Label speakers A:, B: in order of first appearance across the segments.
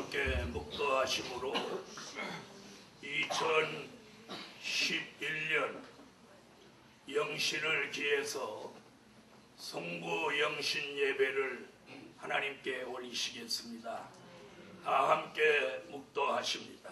A: 함께 묵도하심으로 2011년 영신을 기해서 송구 영신 예배를 하나님께 올리시겠습니다. 다 함께 묵도하십니다.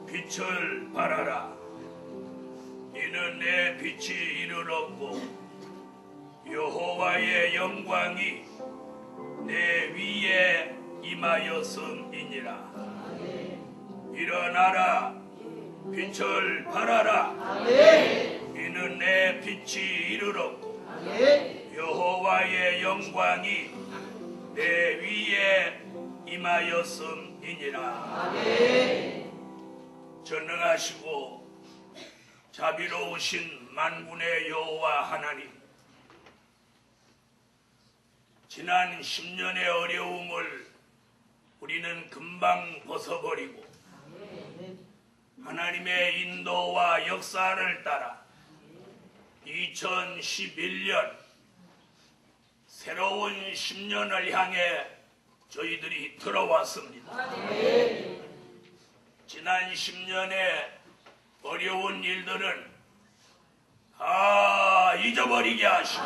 A: 빛을 발하라. 이는 내 빛이 이를 얻고 여호와의 영광이 내 위에 임하였음이니라. 일어나라. 빛을 발하라. 이는 내 빛이 이를 얻고 여호와의 영광이 내 위에 임하였음이니라. 전능하시고 자비로우신 만군의 여호와 하나님, 지난 10년의 어려움을 우리는 금방 벗어버리고 하나님의 인도와 역사를 따라 2011년 새로운 10년을 향해 저희들이 들어왔습니다. 지난 10년의 어려운 일들은 다 잊어버리게 하시고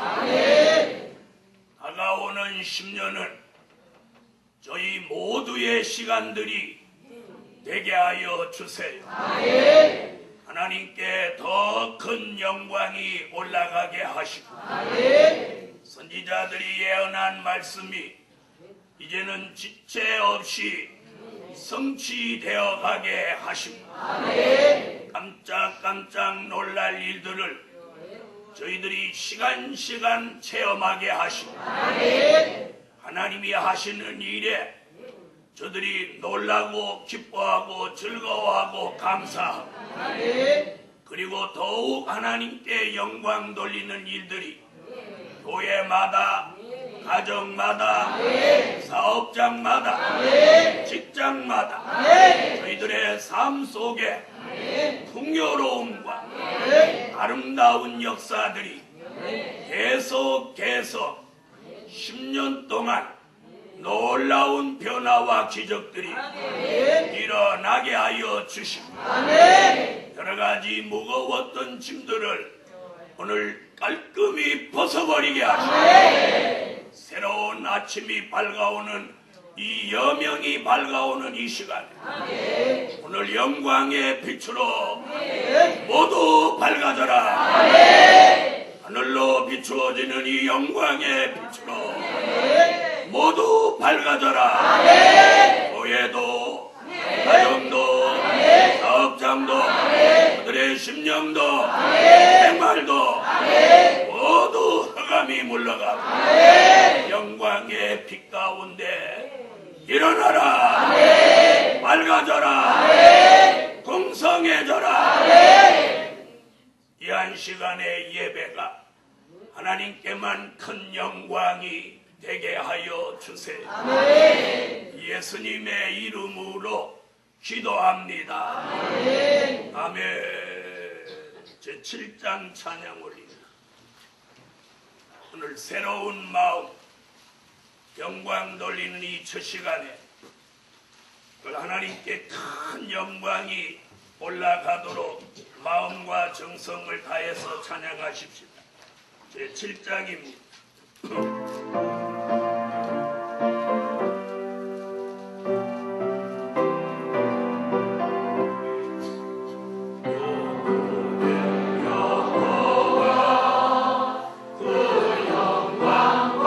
A: 다가오는 10년은 저희 모두의 시간들이 되게 하여 주세요. 하나님께 더 큰 영광이 올라가게 하시고 선지자들이 예언한 말씀이 이제는 지체 없이 성취되어 가게 하시고 깜짝깜짝 놀랄 일들을 저희들이 시간 체험하게 하시고 하나님이 하시는 일에 저들이 놀라고 기뻐하고 즐거워하고 감사하고 그리고 더욱 하나님께 영광 돌리는 일들이 교회마다 가정마다 사업장마다 직장마다 저희들의 삶 속에 풍요로움과 아름다운 역사들이 계속 10년 동안 놀라운 변화와 기적들이 일어나게 하여 주시고 여러가지 무거웠던 짐들을 오늘 깔끔히 벗어버리게 하시고 새로운 아침이 밝아오는 이 여명이 밝아오는 이 시간에 오늘 영광의 빛으로 모두 밝아져라. 하늘로 비추어지는 이 영광의 빛으로 모두 밝아져라. 교회도 가정도 사업장도 그들의 심령도 생활도 모두 흑암이 물러가고 영광의 빛 가운데 일어나라. 밝아져라. 풍성해져라. 이 한 시간의 예배가 하나님께만 큰 영광이 되게 하여 주세요. 예수님의 이름으로 기도합니다. 아멘. 제7장 찬양 올립니다. 오늘 새로운 마음 영광 돌리는 이 첫 시간에 하나님께 큰 영광이 올라가도록 마음과 정성을 다해서 찬양하십시오. 제7장입니다.
B: 여호와 그 영광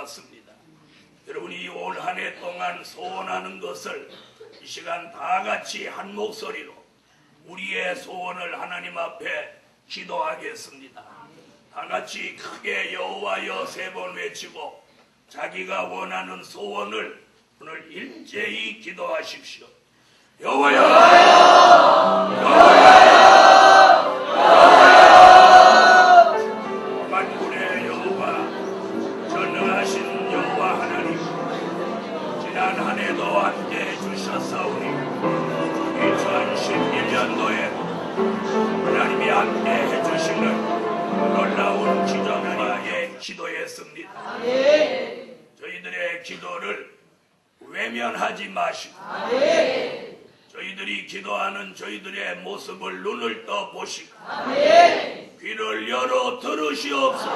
A: 기도했습니다. 여러분이 올 한 해 동안 소원하는 것을 이 시간 다 같이 한 목소리로 우리의 소원을 하나님 앞에 기도하겠습니다. 다 같이 크게 여호와여 3번 외치고 자기가 원하는 소원을 오늘 일제히 기도하십시오. 여호와여, 여호와여, 여호와여, 만군의 여호와, 전능하신 여호와 하나님, 지난 한 해도 함께해 주셨사오니 2011년도에 하나님이 함께해 주시는 놀라운 기적하나에 기도했습니다. 저희들의 기도를 외면하지 마시고 저희들이 기도하는 저희들의 모습을 눈을 떠 보시고 귀를 열어 들으시옵소서.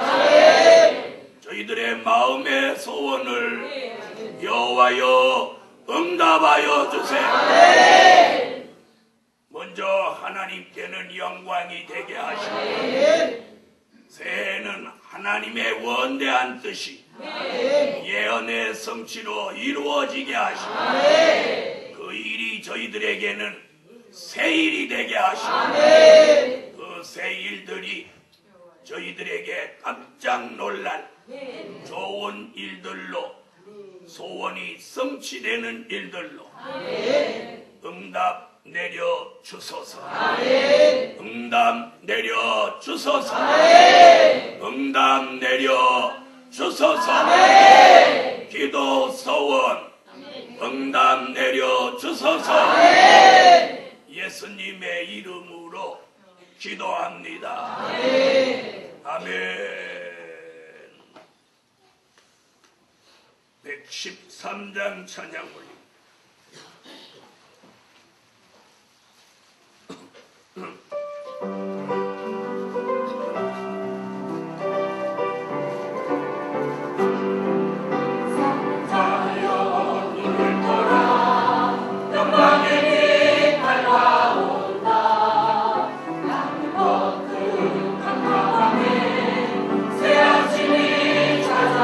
A: 저희들의 마음의 소원을 여호와여 응답하여 주세요. 먼저 하나님께는 영광이 되게 하시고 새해는 하나님의 원대한 뜻이 예언의 성취로 이루어지게 하시고 그 일이 저희들에게는 새 일이 되게 하시고 그 새 일들이 저희들에게 깜짝 놀랄 좋은 일들로 소원이 성취되는 일들로 응답 내려 주소서. 응답 내려 주소서. 응답 내려 주소서. 기도 소원 응답 내려 주소서. 예수님의 이름으로 기도합니다. 아멘. 113장 찬양 올립니다.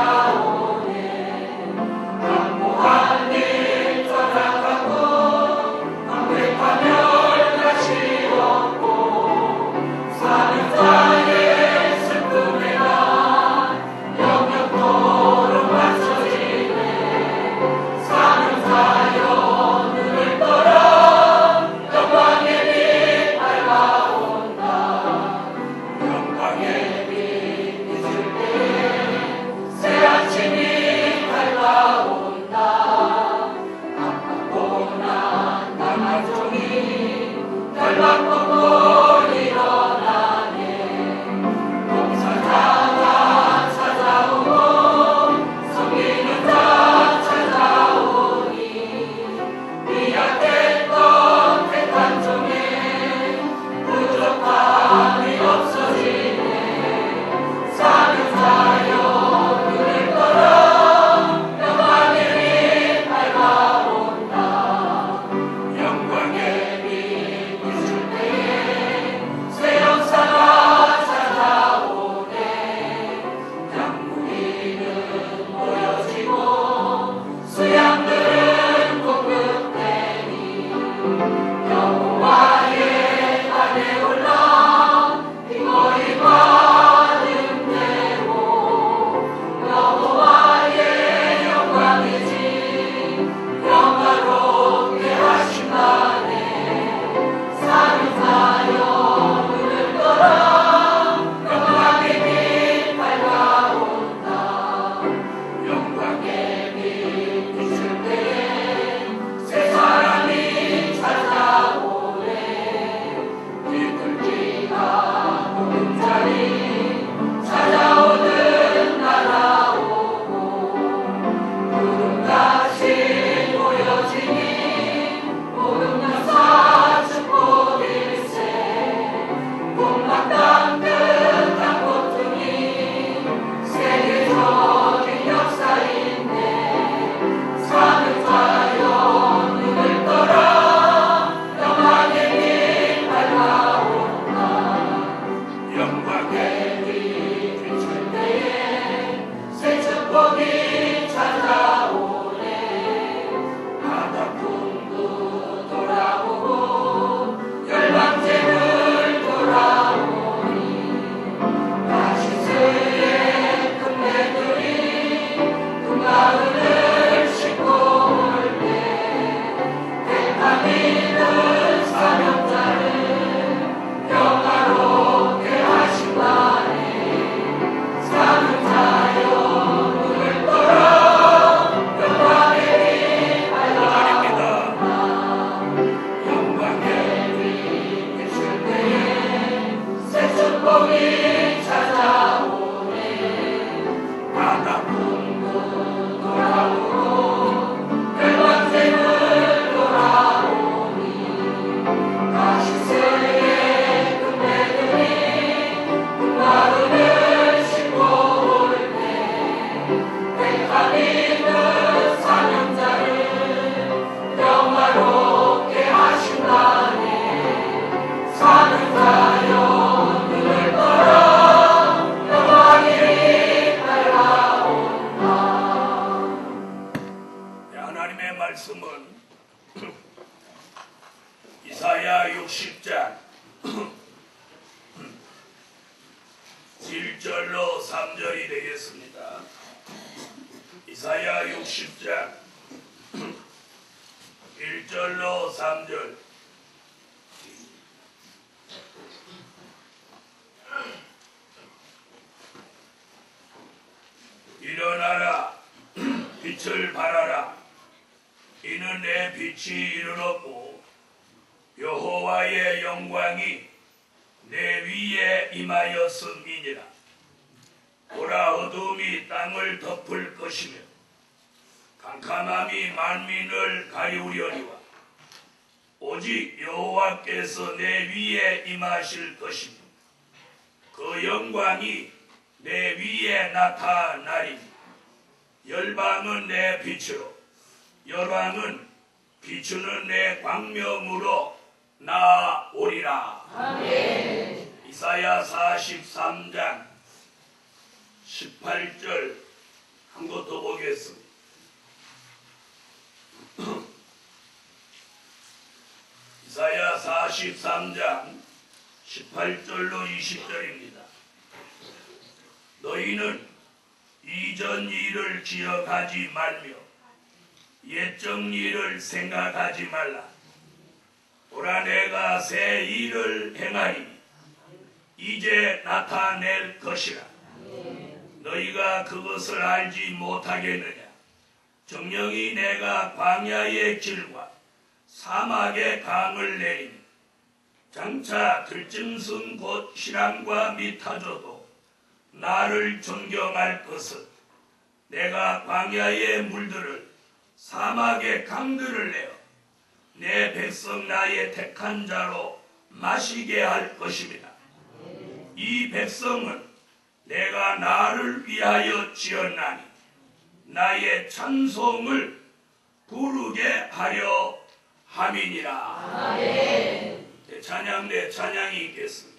B: 찾아오네. 강포하네
A: 1절로 3절이 되겠습니다. 이사야 60장 1절로 3절. 일어나라, 빛을 발하라. 이는 내 빛이 이르렀고 여호와의 영광이 내 위에 임하였음이니라. 보라, 어둠이 땅을 덮을 것이며 캄캄함이 만민을 가리우려니와 오직 여호와께서 내 위에 임하실 것이며 그 영광이 내 위에 나타나리니 열방은 내 빛으로 열왕은 비추는 내 광명으로 나오리라. 아멘. 이사야 43장 18절 한 번 더 보겠습니다. 이사야 43장 18절로 20절입니다. 너희는 이전 일을 기억하지 말며 옛적 일을 생각하지 말라. 보라, 내가 새 일을 행하리니 이제 나타낼 것이라. 너희가 그것을 알지 못하겠느냐. 정령이 내가 광야의 길과 사막의 강을 내리니 장차 들짐승 곧 시람과 미타조도 나를 존경할 것은 내가 광야의 물들을 사막의 강들을 내어 내 백성 나의 택한 자로 마시게 할 것입니다. 이 백성은 내가 나를 위하여 지었나니 나의 찬송을 부르게 하려 함이니라. 내 찬양이 있겠습니다.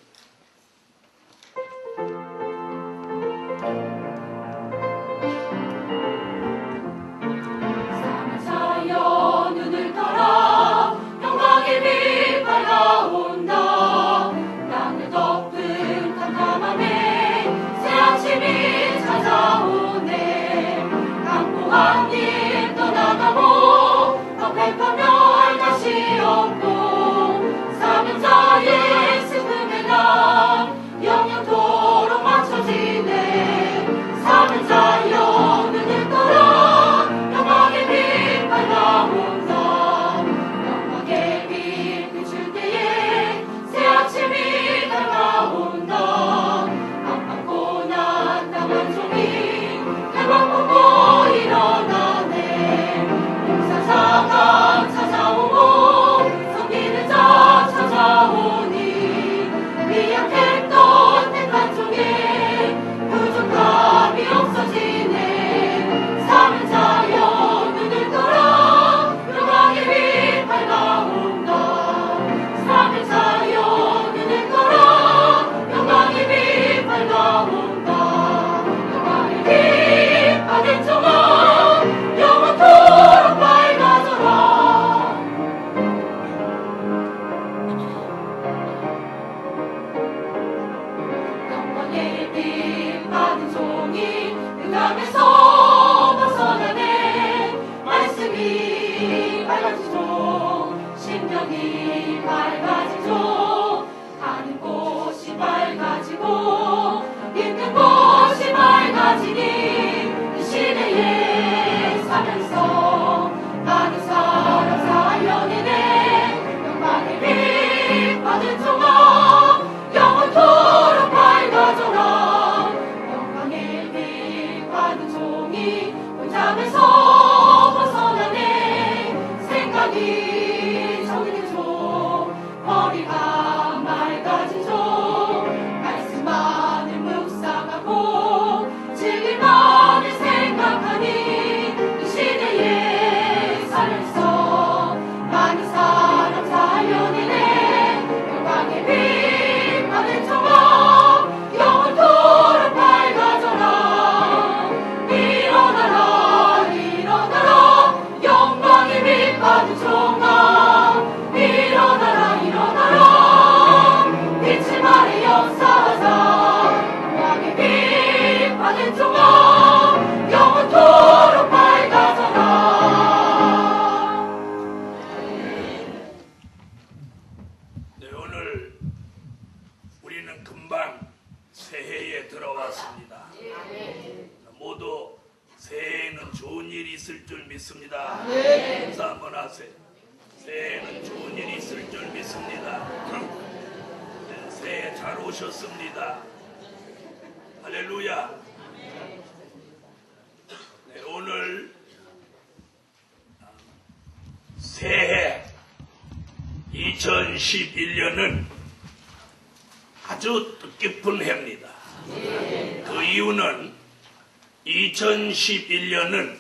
B: 눈을 떠라 영광의 빛 밝아온다. 땅을 덮은 캄캄함에 새 아침이 찾아오네. 강포한 길 떠나가고 컴팩하며 할 것이 없고 사명자의 슬픔에 나는 종아 영원토록 밝아져라.
A: 네, 오늘 우리는 금방 새해에 들어왔습니다. 모두 새해에는 좋은 일이 있을 줄 믿습니다. 인사 한번 하세요. 새해에는 좋은 일이 있을 줄 믿습니다. 네, 새해 잘 오셨습니다. 할렐루야. 네, 오늘 새해 2011년은 아주 뜻깊은 해입니다. 그 이유는 2011년은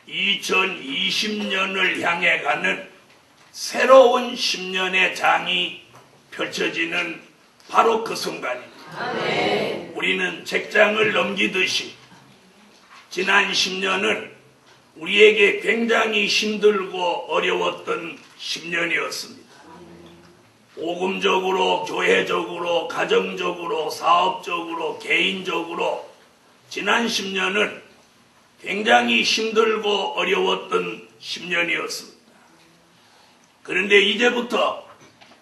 A: 2020년을 향해 가는 새로운 10년의 장이 펼쳐지는 바로 그 순간입니다. 우리는 책장을 넘기듯이 지난 10년은 우리에게 굉장히 힘들고 어려웠던 10년이었습니다. 복음적으로, 교회적으로, 가정적으로, 사업적으로, 개인적으로 지난 10년은 굉장히 힘들고 어려웠던 10년이었습니다. 그런데 이제부터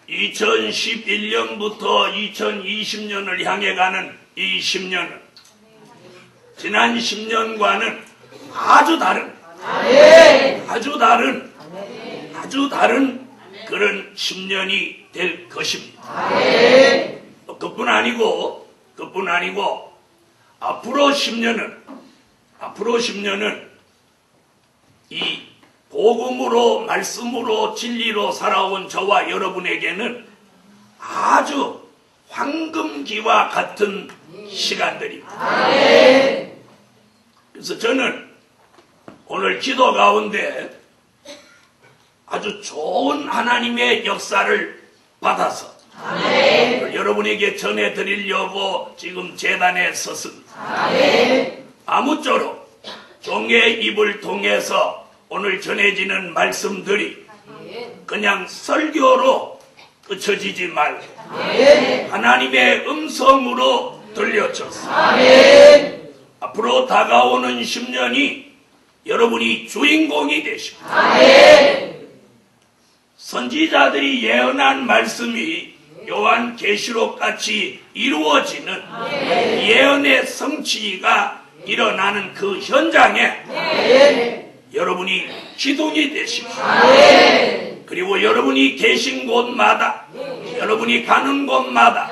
A: 2011년부터 2020년을 향해 가는 이 10년은 지난 10년과는 아주 다른 그런 10년이 될 것입니다. 그뿐 아니고 앞으로 10년은 이 복음으로, 말씀으로, 진리로 살아온 저와 여러분에게는 아주 황금기와 같은 시간들입니다. 그래서 저는 오늘 기도 가운데 아주 좋은 하나님의 역사를 받아서 여러분에게 전해드리려고 지금 제단에 섰습니다. 아무쪼록 종의 입을 통해서 오늘 전해지는 말씀들이 그냥 설교로 그쳐지지 말고 하나님의 음성으로 들려져서 앞으로 다가오는 10년이 여러분이 주인공이 되시고 선지자들이 예언한 말씀이 요한계시록 같이 이루어지는 예언의 성취가 일어나는 그 현장에 여러분이 기둥이 되시고 그리고 여러분이 계신 곳마다 여러분이 가는 곳마다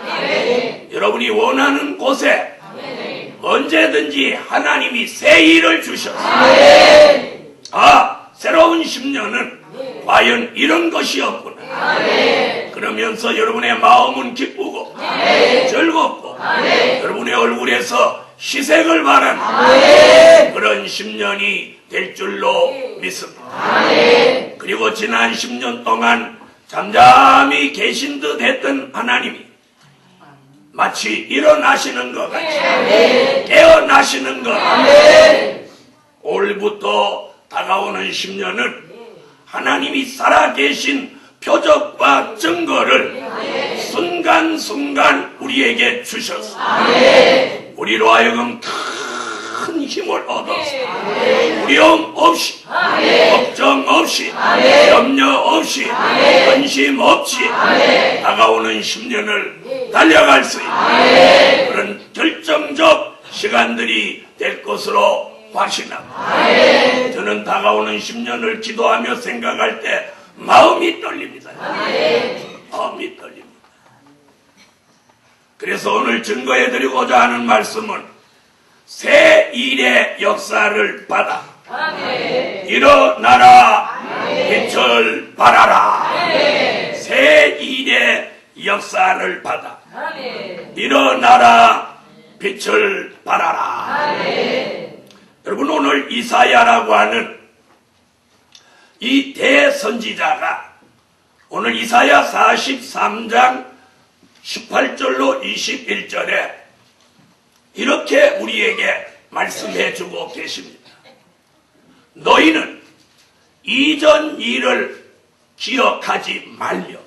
A: 여러분이 원하는 곳에 언제든지 하나님이 새 일을 주셔서 새로운 10년은 과연 이런 것이었구나 그러면서 여러분의 마음은 기쁘고 즐겁고 여러분의 얼굴에서 희색을 바라는 그런 10년이 될 줄로 믿습니다. 그리고 지난 10년 동안 잠잠히 계신 듯 했던 하나님이 마치 일어나시는 것 같이 깨어나시는 것 같이 올부터 다가오는 10년은 하나님이 살아계신 표적과 증거를 순간순간 우리에게 주셔서 우리로 하여금 큰 힘을 얻어서 두려움 없이 걱정 없이 염려 없이 근심 없이 다가오는 10년을 달려갈 수 있는 그런 결정적 시간들이 될 것으로 확신합니다. 저는 다가오는 10년을 기도하며 생각할 때 마음이 떨립니다. 마음이 떨립니다. 그래서 오늘 증거해드리고자 하는 말씀은 새 일의 역사를 받아 일어나라 빛을 발하라. 새 일의 역사를 받아 일어나라 빛을 발하라. 여러분 오늘 이사야라고 하는 이 대선지자가 오늘 이사야 43장 18절로 21절에 이렇게 우리에게 말씀해 주고 계십니다. 너희는 이전 일을 기억하지 말려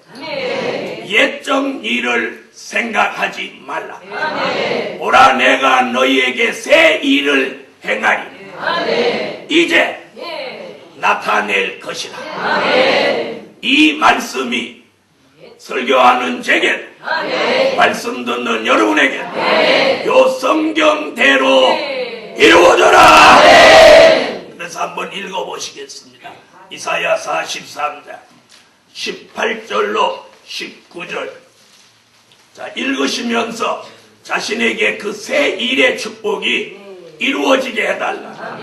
A: 옛적 일을 생각하지 말라. 보라, 내가 너희에게 새 일을 행하리. 이제 나타낼 것이라. 이 말씀이 설교하는 제게, 말씀 듣는 여러분에게 요 성경대로 이루어져라. 그래서 한번 읽어보시겠습니다. 이사야 43장 18절로 19절. 자, 읽으시면서 자신에게 그 새 일의 축복이 이루어지게 해달라.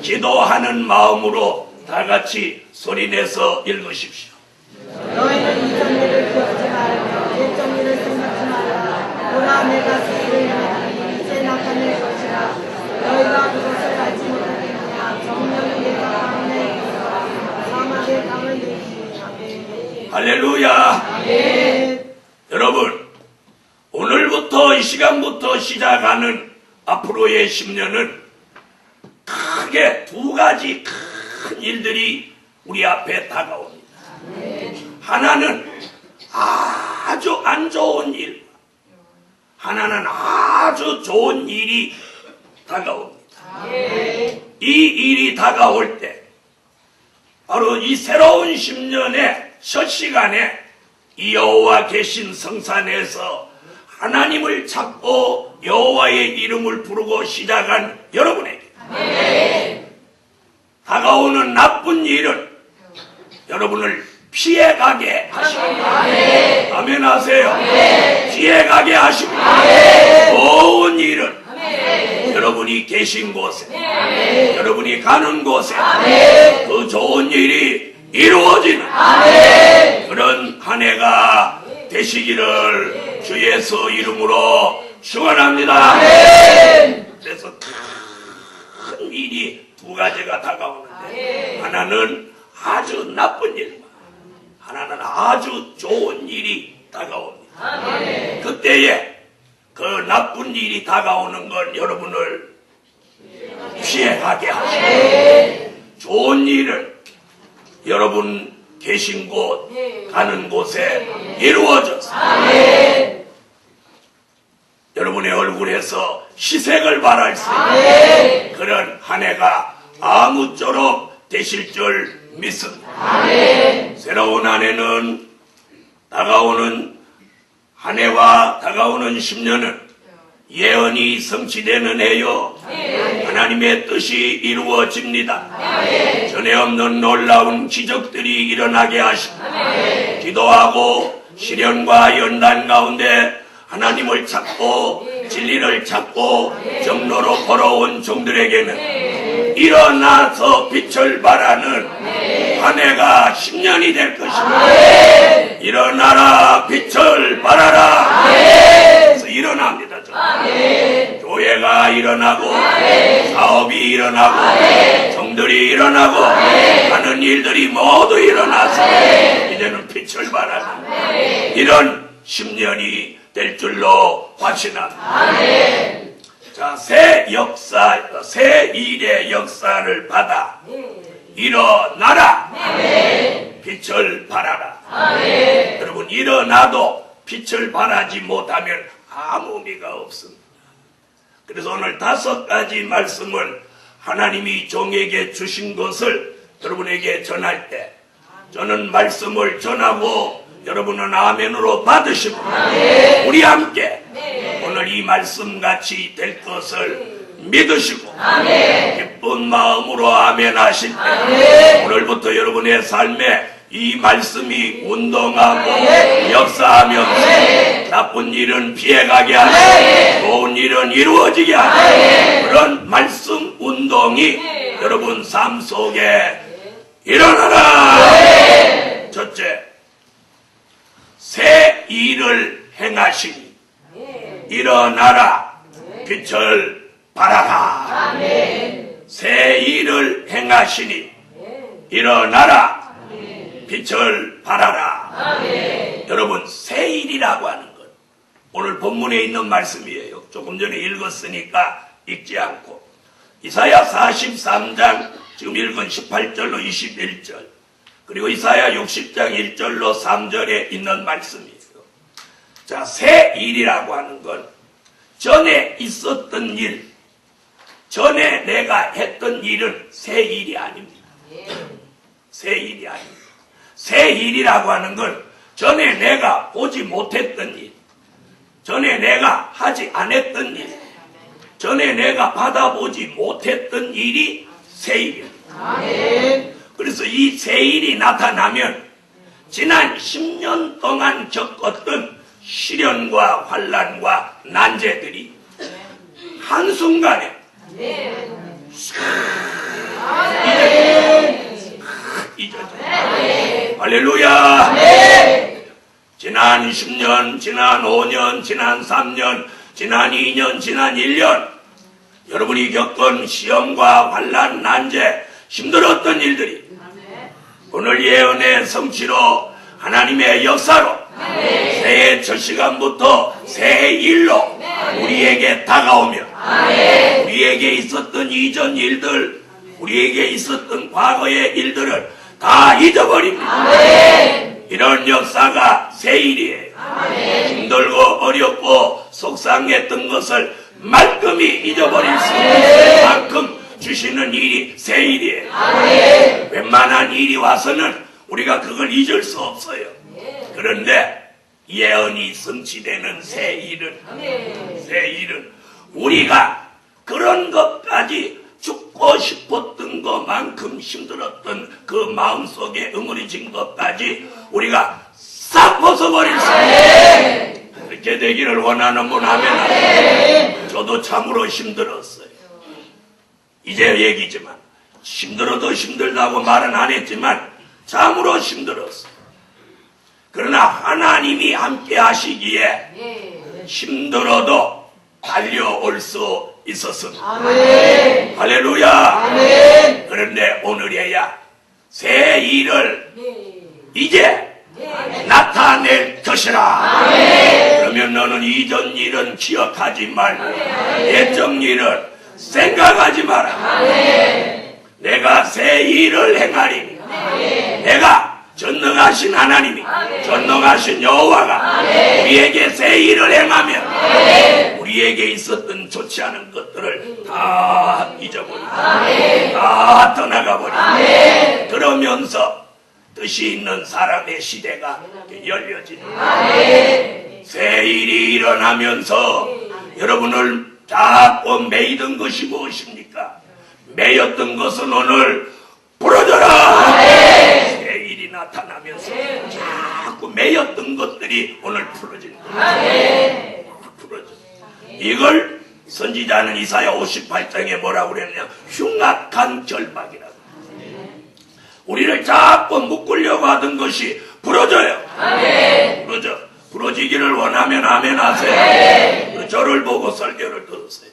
A: 기도하는 마음으로 다 같이 소리내서 읽으십시오.
C: 너희는 이전 일을 기억지 말며 옛전 일을 생각지 말라. 보라, 내가 새 일을 하나니 이제 나타낼 것이라. 너희가 그것을 알지 못하겠느냐. 정령이 내가 가운데 있어 사막의 땅을 내리니. 아멘.
A: 할렐루야.
C: 아멘.
A: 여러분, 오늘부터 이 시간부터 시작하는 앞으로의 10년은 크게 두 가지 큰 일들이 우리 앞에 다가옵니다. 하나는 아주 안 좋은 일, 하나는 아주 좋은 일이 다가옵니다. 이 일이 다가올 때 바로 이 새로운 10년의 첫 시간에 이 여호와 계신 성산에서 하나님을 찾고 여호와의 이름을 부르고 시작한 여러분에게 다가오는 나쁜 일은 여러분을 피해가게 하십니다. 아멘 하세요. 피해가게 하십니다. 좋은 일은 여러분이 계신 곳에, 여러분이 가는 곳에 그 좋은 일이 이루어지는 그런 한 해가 되시기를 주 예수 이름으로 축원합니다. 그래서 큰 일이 두 가지가 다가오는데 하나는 아주 나쁜 일, 하나는 아주 좋은 일이 다가옵니다. 그때에 그 나쁜 일이 다가오는 건 여러분을 피해가게 하시고 좋은 일을 여러분 계신 곳, 가는 곳에 이루어져서 여러분의 얼굴에서 희색을 발할 수 있는 그런 한 해가 아무쪼록 되실 줄 믿습니다. 새로운 한 해는 다가오는 한 해와 다가오는 10년은 예언이 성취되는 해요. 하나님의 뜻이 이루어집니다. 전에 없는 놀라운 기적들이 일어나게 하십니다. 기도하고 시련과 연단 가운데 하나님을 찾고 진리를 찾고 정로로 걸어온 종들에게는 일어나서 빛을 발하는 한 해가 10년이 될 것입니다. 일어나라, 빛을 발하라. 그래서 일어납니다. 교회가 일어나고 사업이 일어나고 정들이 일어나고 하는 일들이 모두 일어나서 이제는 빛을 발하는 이런 10년이 될 줄로 확신합니다. 자, 새 역사, 새 일의 역사를 받아 일어나라. 빛을 발하라. 여러분, 일어나도 빛을 발하지 못하면 아무 의미가 없습니다. 그래서 오늘 5가지 말씀을 하나님이 종에게 주신 것을 여러분에게 전할 때 저는 말씀을 전하고 여러분은 아멘으로 받으시고 우리 함께 오늘 이 말씀같이 될 것을 믿으시고 기쁜 마음으로 아멘 하실 때 오늘부터 여러분의 삶에 이 말씀이 운동하고 역사하면서 나쁜 일은 피해가게 하고 좋은 일은 이루어지게 하고 그런 말씀 운동이 여러분 삶 속에 일어나라. 첫째, 새 일을 행하시니 일어나라, 빛을 발하라. 새 일을 행하시니 일어나라, 빛을 발하라. 여러분, 새 일이라고 하는 것 오늘 본문에 있는 말씀이에요. 조금 전에 읽었으니까 읽지 않고 이사야 43장 지금 읽은 18절로 21절 그리고 이사야 60장 1절로 3절에 있는 말씀이에요. 자, 새 일이라고 하는 건 전에 있었던 일, 전에 내가 했던 일은 새 일이 아닙니다. 새 일이 아닙니다. 새 일이라고 하는 건 전에 내가 보지 못했던 일, 전에 내가 하지 않았던 일, 전에 내가 받아보지 못했던 일이 새 일입니다. 그래서 이 새 일이 나타나면 지난 10년 동안 겪었던 시련과 환난과 난제들이 한순간에 잊어져요. 할렐루야. 지난 10년, 지난 5년, 지난 3년, 지난 2년, 지난 1년 여러분이 겪은 시험과 환난, 난제, 힘들었던 일들이 오늘 예언의 성취로 하나님의 역사로 새해 첫 시간부터 새해 일로 우리에게 다가오며 우리에게 있었던 이전 일들, 우리에게 있었던 과거의 일들을 다 잊어버립니다. 이런 역사가 새 일이에요. 힘들고 어렵고 속상했던 것을 말끔히 잊어버릴 수 있는 만큼 주시는 일이 새 일이에요. 웬만한 일이 와서는 우리가 그걸 잊을 수 없어요. 그런데 예언이 성취되는 새 일은 우리가 그런 것까지 죽고 싶었던 것만큼 힘들었던 그 마음속에 응어리진 것까지 우리가 싹 벗어버릴 수 있어요. 그렇게 되기를 원하는 분 하면 저도 참으로 힘들었어요. 이제 얘기지만 힘들어도 힘들다고 말은 안 했지만 참으로 힘들었어요. 그러나 하나님이 함께 하시기에 힘들어도 달려올 수 있었습니다. 할렐루야. 그런데 오늘에야 새 일을 이제 나타낼 것이라. 그러면 너는 이전 일은 기억하지 말고 예정 일을 생각하지 마라. 내가 새 일을 행하리니 내가 전능하신 하나님이 전능하신 여호와가 우리에게 새 일을 행하면 우리에게 있었던 좋지 않은 것들을 다 잊어버리고 다 떠나가버리고 그러면서 뜻이 있는 사람의 시대가 열려지는 새 일이 일어나면서 여러분을 자꾸 매이던 것이 무엇입니까? 매였던 것은 오늘 부러져라. 새 일이 나타나면서 자꾸 매였던 것들이 오늘 풀어지는 거예요. 풀어져. 이걸 선지자는 이사야 58장에 뭐라고 그랬냐? 흉악한 결박이라고. 우리를 자꾸 묶으려고 하던 것이 부러져요. 부러져. 부러지기를 원하면 아멘 하세요. 저를 보고 설교를 들으세요.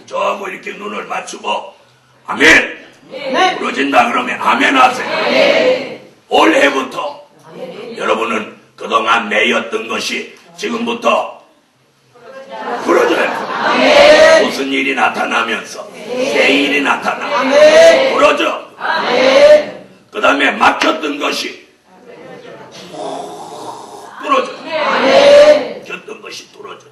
A: 저하고 이렇게 눈을 맞추고 아멘. 부러진다 그러면 아멘 하세요. 올해부터 여러분은 그동안 매였던 것이 지금부터 부러져요. 무슨 일이 나타나면서 새 일이 나타나 부러져. 그 다음에 막혔던 것이 뚫어져. 막혔던 것이 뚫어져.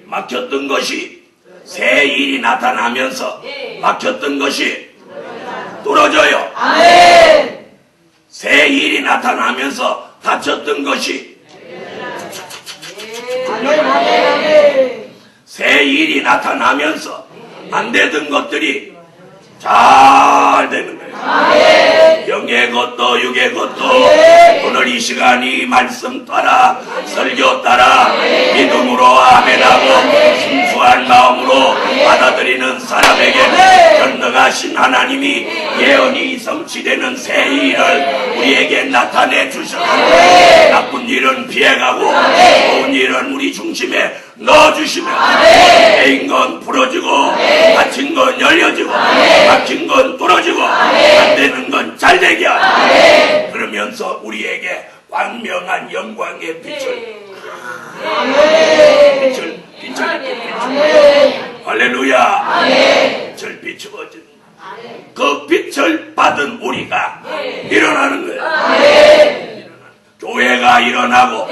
A: 막혔던 것이 새 일이 나타나면서 막혔던 것이 뚫어져요. 새 일이 나타나면서 닫혔던 것이 새 일이 나타나면서 안 되던 것들이 잘 되는 거예요. 영의 것도 육의 것도 오늘 이 시간이 이 말씀 따라 설교 따라 믿음으로 아멘하고 순수한 마음으로 받아들이는 사람에게 전능하신 하나님이 예언이 성취되는 새 일을 우리에게 나타내 주셨습니다. 나쁜 일은 피해가고 좋은 일은 우리 중심에 넣어주시며 매인 건 부러지고 닫힌 건 열려지고 막힌 건 뚫어지고 안 되는 건 잘되게 하고 그러면서 우리에게 광명한 영광의 빛을 할렐루야. 빛을 비추어진 그 빛을 받은 우리가 일어나는 거예요. 교회가 일어나고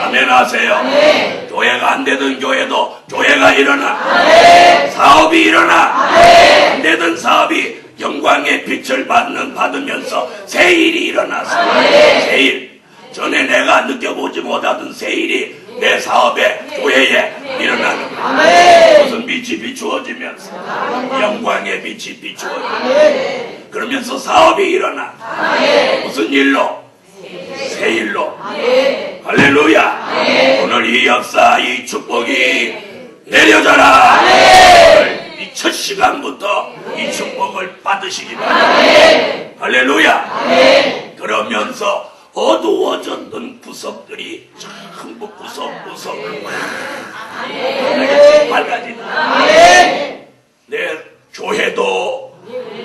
A: 아멘 하세요. 교회가 안 되던 교회도 교회가 일어나. 사업이 일어나. 안 되던 사업이 영광의 빛을 받으면서 새 일이 일어났어. 새 일. 전에 내가 느껴보지 못하던 새 일이 내 사업에 교회에 일어나는 거야. 무슨 빛이 비추어지면서 영광의 빛이 비추어지면서 그러면서 사업이 일어나. 무슨 일로? 새 일로. 할렐루야. 오늘 이 역사 이 축복이 내려져라. 이 첫 시간부터 이 축복을 받으시기 바랍니다. 할렐루야. 그러면서 어두워졌던 구석들이 전부 구석구석을 밝아진다. 내 교회도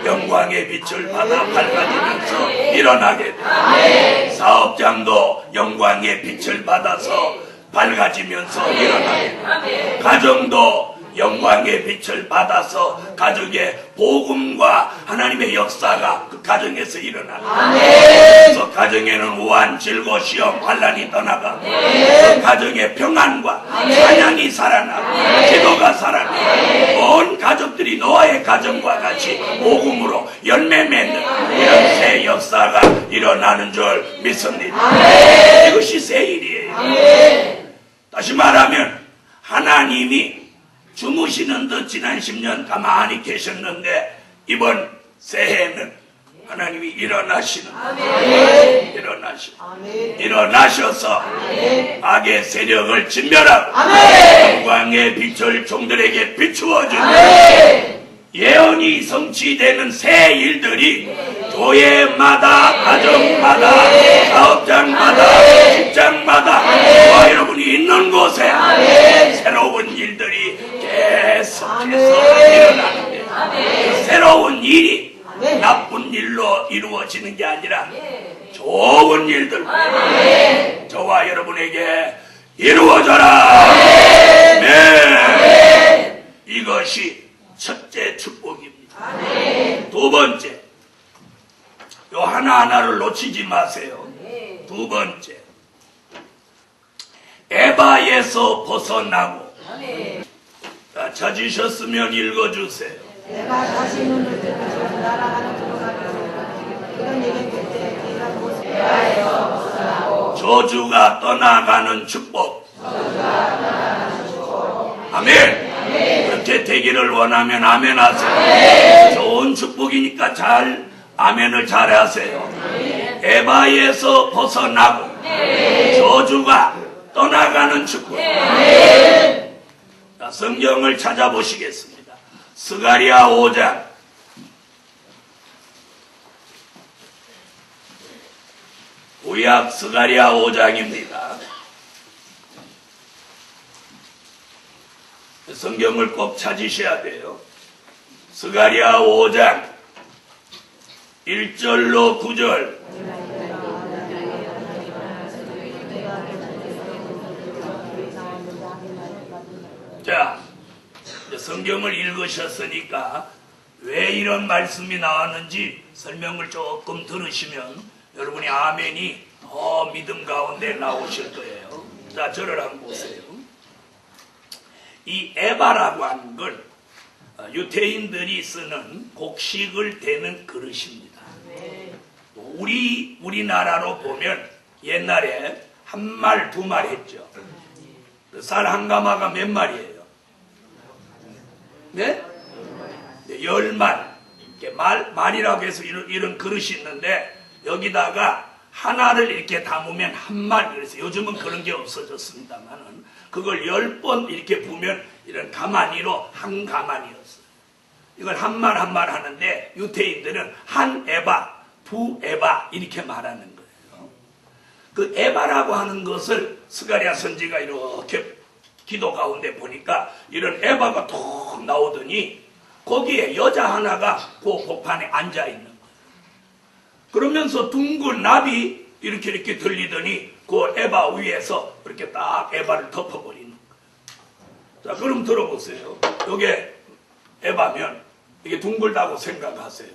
A: 영광의 빛을 받아 밝아지면서 일어나게 돼. 사업장도 영광의 빛을 받아서 밝아지면서 일어나게 돼. 가정도 영광의 빛을 받아서 가정의 복음과 하나님의 역사가 그 가정에서 일어나고 그래서 가정에는 우한, 질고, 시험, 환난이 떠나가고 그 가정의 평안과 찬양이 살아나고 기도가 살아나고 온 가족들이 노아의 가정과 같이 복음으로 열매 맺는 이런 새 역사가 일어나는 줄 믿습니다. 이것이 새 일이에요. 다시 말하면 하나님이 주무시는 듯 지난 10년 가만히 계셨는데 이번 새해는 하나님이 일어나셔서 악의 세력을 진멸하고 영광의 빛을 종들에게 비추어주는 예언이 성취되는 새 일들이 교회마다, 가정마다, 사업장마다, 직장마다 저와 여러분이 있는 곳에 새로운 일들이 계속해서 일어나는데 그 새로운 일이 나쁜 일로 이루어지는 게 아니라 좋은 일들 저와 여러분에게 이루어져라. 네. 이것이 첫째 축복입니다. 두 번째, 요 하나하나를 놓치지 마세요. 두 번째, 에바에서 벗어나고. 자, 찾으셨으면 읽어주세요.
C: 내가 다시 눈을 뜨고 날아가는 들어가고 그런 얘기 그때 내가 에바에서 벗어나고
A: 저주가 떠나가는 축복. 아멘. 그렇게 되기를 원하면 아멘 하세요. 좋은 축복이니까 잘 아멘을 잘 하세요. 에바에서 벗어나고 저주가 떠나가는 축복. 자, 성경을 찾아보시겠습니다. 스가랴 5장 구약 스가랴 5장입니다. 성경을 꼭 찾으셔야 돼요. 스가랴 5장 1절로 9절. 자, 성경을 읽으셨으니까 왜 이런 말씀이 나왔는지 설명을 조금 들으시면 여러분이 아멘이 더 믿음 가운데 나오실 거예요. 자, 저를 한번 보세요. 이 에바라고 하는 건 유태인들이 쓰는 곡식을 대는 그릇입니다. 우리나라로 보면 옛날에 한 말, 두 말 했죠. 쌀 한 가마가 몇 마리예요? 네? 10말. 말이라고 해서 이런 그릇이 있는데 여기다가 하나를 이렇게 담으면 한 말. 그래서 요즘은 그런 게 없어졌습니다만은 그걸 10번 이렇게 부면 이런 가마니로 한 가마니였어요. 이걸 한 말 한 말 하는데 유태인들은 한 에바, 두 에바 이렇게 말하는 거예요. 그 에바라고 하는 것을 스가랴 선지가 이렇게 기도 가운데 보니까 이런 에바가 툭 나오더니 거기에 여자 하나가 그 복판에 앉아 있는 거예요. 그러면서 둥근 납이 이렇게 들리더니 그 에바 위에서 이렇게 딱 에바를 덮어버리는 거예요. 자, 그럼 들어보세요. 요게 에바면 이게 둥글다고 생각하세요.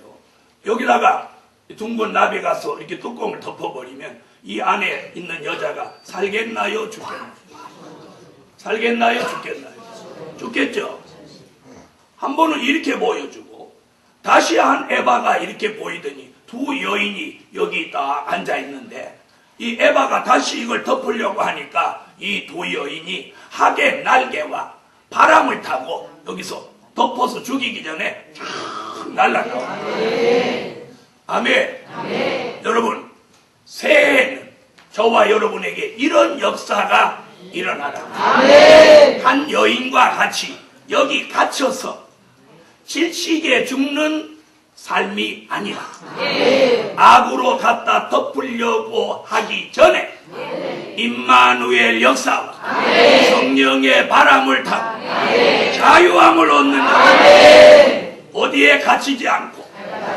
A: 여기다가 둥근 납이 가서 이렇게 뚜껑을 덮어버리면 이 안에 있는 여자가 살겠나요? 죽겠나요? 살겠나요? 죽겠나요? 죽겠죠. 한 번은 이렇게 보여주고 다시 한 에바가 이렇게 보이더니 두 여인이 여기 딱 앉아 있는데 이 에바가 다시 이걸 덮으려고 하니까 이 두 여인이 학의 날개와 바람을 타고 여기서 덮어서 죽이기 전에 쫙 날아가와. 아멘. 여러분, 새해에는 저와 여러분에게 이런 역사가 일어나라. 한 여인과 같이 여기 갇혀서 질식에 죽는 삶이 아니라 악으로 갖다 덮으려고 하기 전에 임마누엘 역사와 성령의 바람을 타고 자유함을 얻는 것, 어디에 갇히지 않고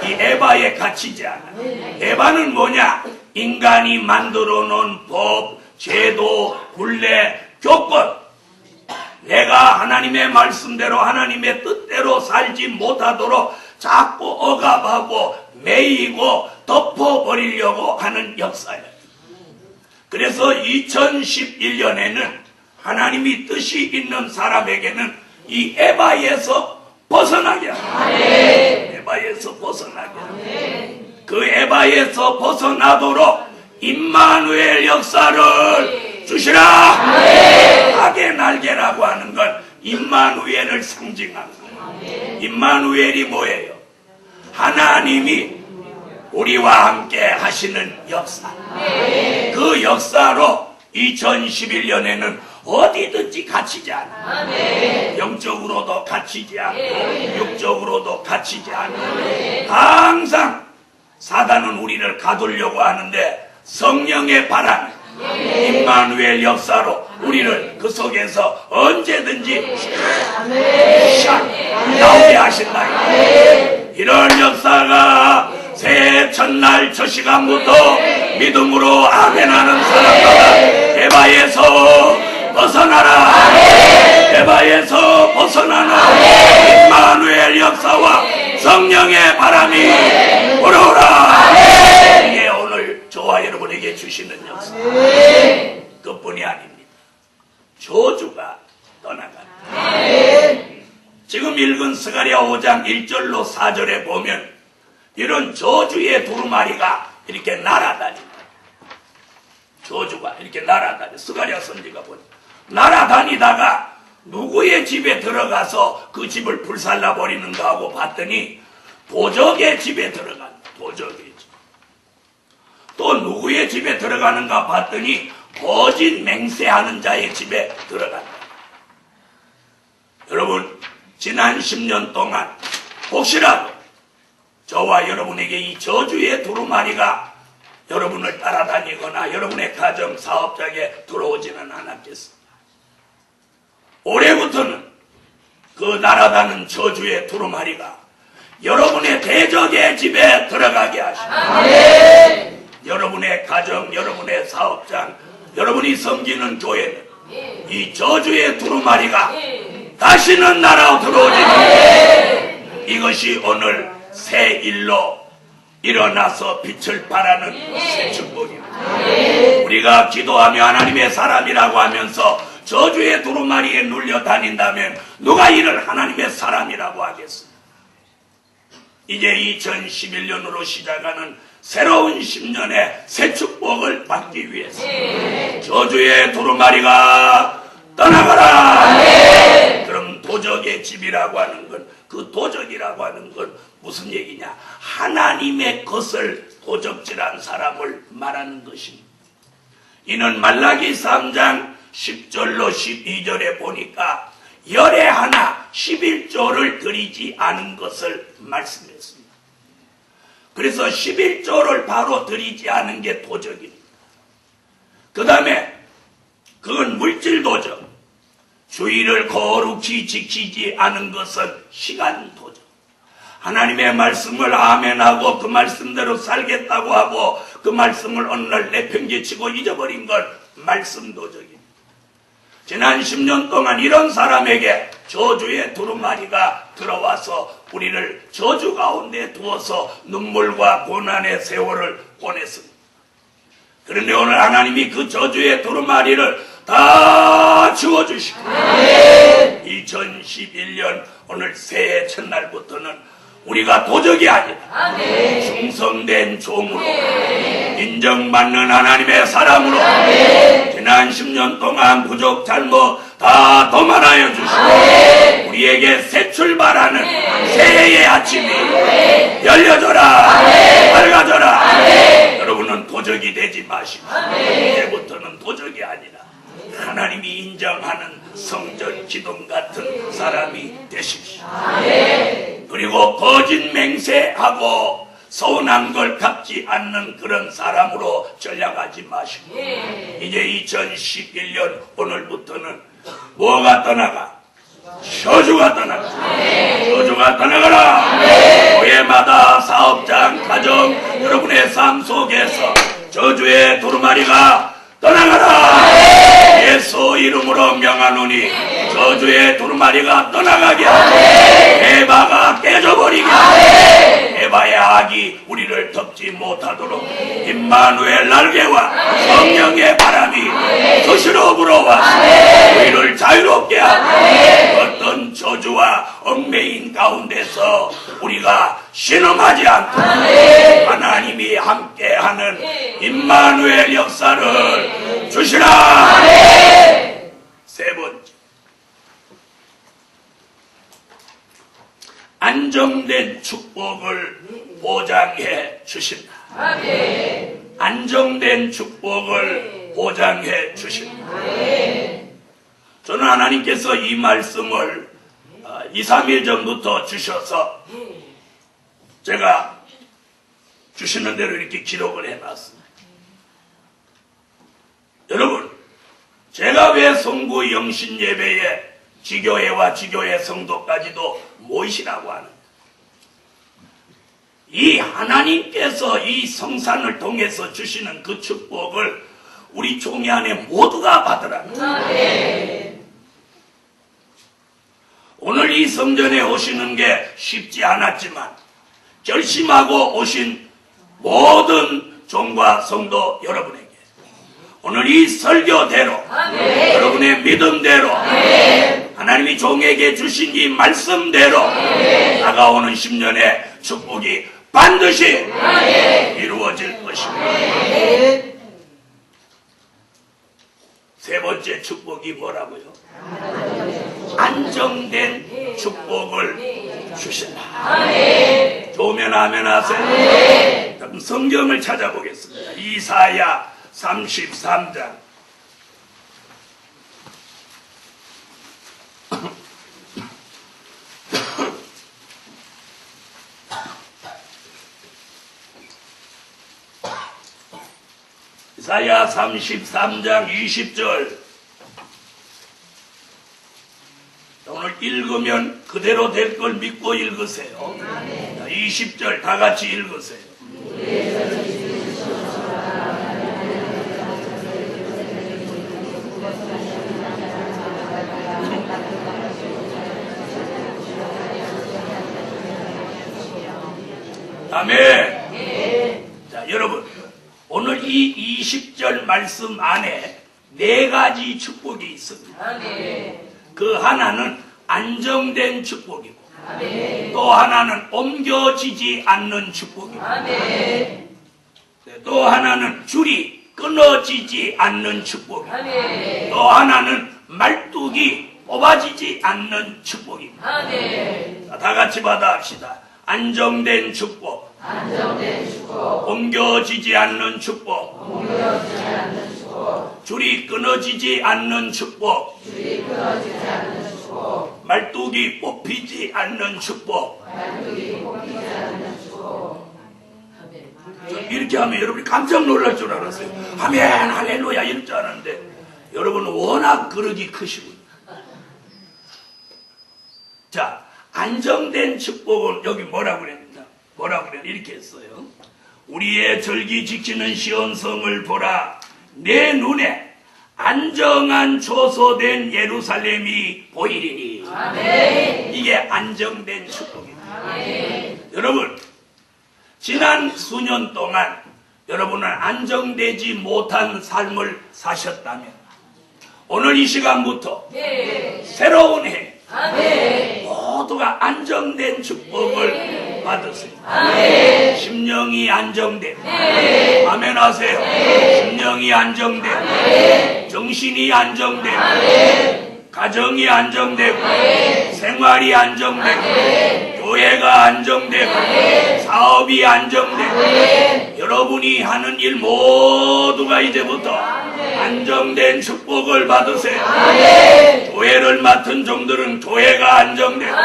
A: 이 에바에 갇히지 않아. 에바는 뭐냐? 인간이 만들어 놓은 법, 제도, 굴레, 조건, 내가 하나님의 말씀대로 하나님의 뜻대로 살지 못하도록 자꾸 억압하고 매이고 덮어버리려고 하는 역사예요. 그래서 2011년에는 하나님이 뜻이 있는 사람에게는 이 에바에서 벗어나게 합니다. 에바에서 벗어나게 합니다. 그 에바에서 벗어나도록 임마누엘 역사를 주시라. 악의 날개라고 하는 건 임마누엘을 상징하는 거예요. 임마누엘이 뭐예요? 하나님이 우리와 함께 하시는 역사. 그 역사로 2011년에는 어디든지 갇히지 않아. 영적으로도 갇히지 않고 육적으로도 갇히지 않고 항상 사단은 우리를 가두려고 하는데 성령의 바람, 임마누엘 역사로 우리를 그 속에서 언제든지 나오게 하신다. 이런 역사가 새해 첫날 첫 시간부터 믿음으로 아멘하는 사람마다 에바에서 벗어나라. 에바에서 벗어나는 임마누엘 역사와 성령의 바람이 불어오라. 이게 오늘 저와 여러분에게 주시는 역사. 그뿐이 아닙니다. 저주가 떠나간다. 지금 읽은 스가랴 5장 1절로 4절에 보면 이런 저주의 두루마리가 이렇게 날아다닌다. 저주가 이렇게 날아다니. 스가랴 선지가 보니 날아다니다가 누구의 집에 들어가서 그 집을 불살라 버리는가 하고 봤더니 도적의 집에 들어간다. 도적의 집. 또 누구의 집에 들어가는가 봤더니 거짓 맹세하는 자의 집에 들어간다. 여러분, 지난 10년 동안 혹시라도 저와 여러분에게 이 저주의 두루마리가 여러분을 따라다니거나 여러분의 가정, 사업장에 들어오지는 않았겠습니다. 올해부터는 그 날아다니는 저주의 두루마리가 여러분의 대적의 집에 들어가게 하시고 여러분의 가정, 여러분의 사업장, 여러분이 섬기는 교회는 이 저주의 두루마리가 다시는 날아 들어오지 않고 이것이 오늘 새 일로 일어나서 빛을 발하는 새 축복입니다. 우리가 기도하며 하나님의 사람이라고 하면서 저주의 두루마리에 눌려 다닌다면 누가 이를 하나님의 사람이라고 하겠습니까? 이제 2011년으로 시작하는 새로운 10년의 새 축복을 받기 위해서 저주의 두루마리가 떠나가라. 그럼 도적의 집이라고 하는 건, 그 도적이라고 하는 건 무슨 얘기냐? 하나님의 것을 도적질한 사람을 말하는 것입니다. 이는 말라기 3장 10절로 12절에 보니까 열에 하나 11조를 드리지 않은 것을 말씀했습니다. 그래서 11조를 바로 드리지 않은 게 도적입니다. 그 다음에 그건 물질 도적. 주의를 거룩히 지키지 않은 것은 시간 도적. 하나님의 말씀을 아멘하고 그 말씀대로 살겠다고 하고 그 말씀을 어느 날 내팽개치고 잊어버린 건 말씀 도적입니다. 지난 10년 동안 이런 사람에게 저주의 두루마리가 들어와서 우리를 저주 가운데 두어서 눈물과 고난의 세월을 보냈습니다. 그런데 오늘 하나님이 그 저주의 두루마리를 다 지워주시고 2011년 오늘 새해 첫날부터는 우리가 도적이 아니라 충성된 종으로 인정받는 하나님의 사람으로 지난 10년 동안 부족 잘못 다 도말하여 주시고 우리에게 새 출발하는 새해의 아침이 열려져라 밝아져라. 여러분은 도적이 되지 마시고 이제부터는 도적이 아니라 하나님이 인정하는 성전 기둥 같은 사람이 되십시오. 그리고 거짓 맹세하고 서운한 걸 갚지 않는 그런 사람으로 전략하지 마시고 이제 2011년 오늘부터는 뭐가 떠나가? 저주가 떠나가. 저주가 떠나가라. 교회마다 사업장, 가정, 여러분의 삶 속에서 저주의 두루마리가 떠나가라. 예수 이름으로 명하노니 저주의 두루마리가 떠나가게 하고 에바가 깨져버리게 하고 에바의 악이 우리를 덮지 못하도록 임마누엘 날개와 성령의 바람이 도시로 불어와서 우리를 자유롭게 하고 어떤 저주와 얽매인 가운데서 우리가 신음하지 않고 하나님이 함께하는 임마누엘 역사를 주시라. 세 번째, 안정된 축복을 보장해 주신다. 안정된 축복을 보장해 주신다. 저는 하나님께서 이 말씀을 2, 3일 전부터 주셔서 제가 주시는 대로 이렇게 기록을 해놨습니다. 여러분, 제가 왜 성구 영신 예배에 지교회와 지교회 성도까지도 모이시라고 하는가? 이 하나님께서 이 성산을 통해서 주시는 그 축복을 우리 종이 안에 모두가 받으라는 오늘 이 성전에 오시는 게 쉽지 않았지만 결심하고 오신 모든 종과 성도 여러분에게 오늘 이 설교대로 여러분의 믿음대로 하나님이 종에게 주신 이 말씀대로 다가오는 10년의 축복이 반드시 이루어질 것입니다. 세 번째 축복이 뭐라고요? 안정된 축복을 주신다. 좋으면 아멘 하세요. 그럼 성경을 찾아보겠습니다. 이사야 33장 이사야 33장 20절 오늘 읽으면 그대로 될 걸 믿고 읽으세요. 20절 다 같이 읽으세요. 아멘. 자, 여러분, 오늘 이 20절 말씀 안에 네 가지 축복이 있습니다. 그 하나는 안정된 축복이고 또 하나는 옮겨지지 않는 축복이고 또 하나는 줄이 끊어지지 않는 축복이고 또 하나는 말뚝이 뽑아지지 않는 축복입니다. 자, 다 같이 받아합시다. 안정된 축복, 옮겨지지 않는 축복, 줄이 끊어지지 않는 축복, 말뚝이 뽑히지 않는 축복. 이렇게 하면 여러분이 깜짝 놀랄 줄 알았어요. 아멘, 할렐루야 이럴 줄 알았는데 여러분은 워낙 그릇이 크시군요. 자, 안정된 축복은 여기 뭐라고 그랬냐? 뭐라고 그래? 이렇게 했어요. 우리의 절기 지키는 시온성을 보라. 내 눈에 안정한 조소된 예루살렘이 보이리니. 아멘. 이게 안정된 축복입니다. 아멘. 여러분, 지난 수년 동안 여러분은 안정되지 못한 삶을 사셨다면 오늘 이 시간부터 새로운 해 모두가 안정된 축복을 받으세요. 심령이 안정됨. 아멘 하세요. 심령이 안정됨. 정신이 안정됨. 가정이 안정되고 생활이 안정되고 교회가 안정되고 사업이 안정되고 여러분이 하는 일 모두가 이제부터 안정된 축복을 받으세요. 교회를 맡은 종들은 교회가 안정되고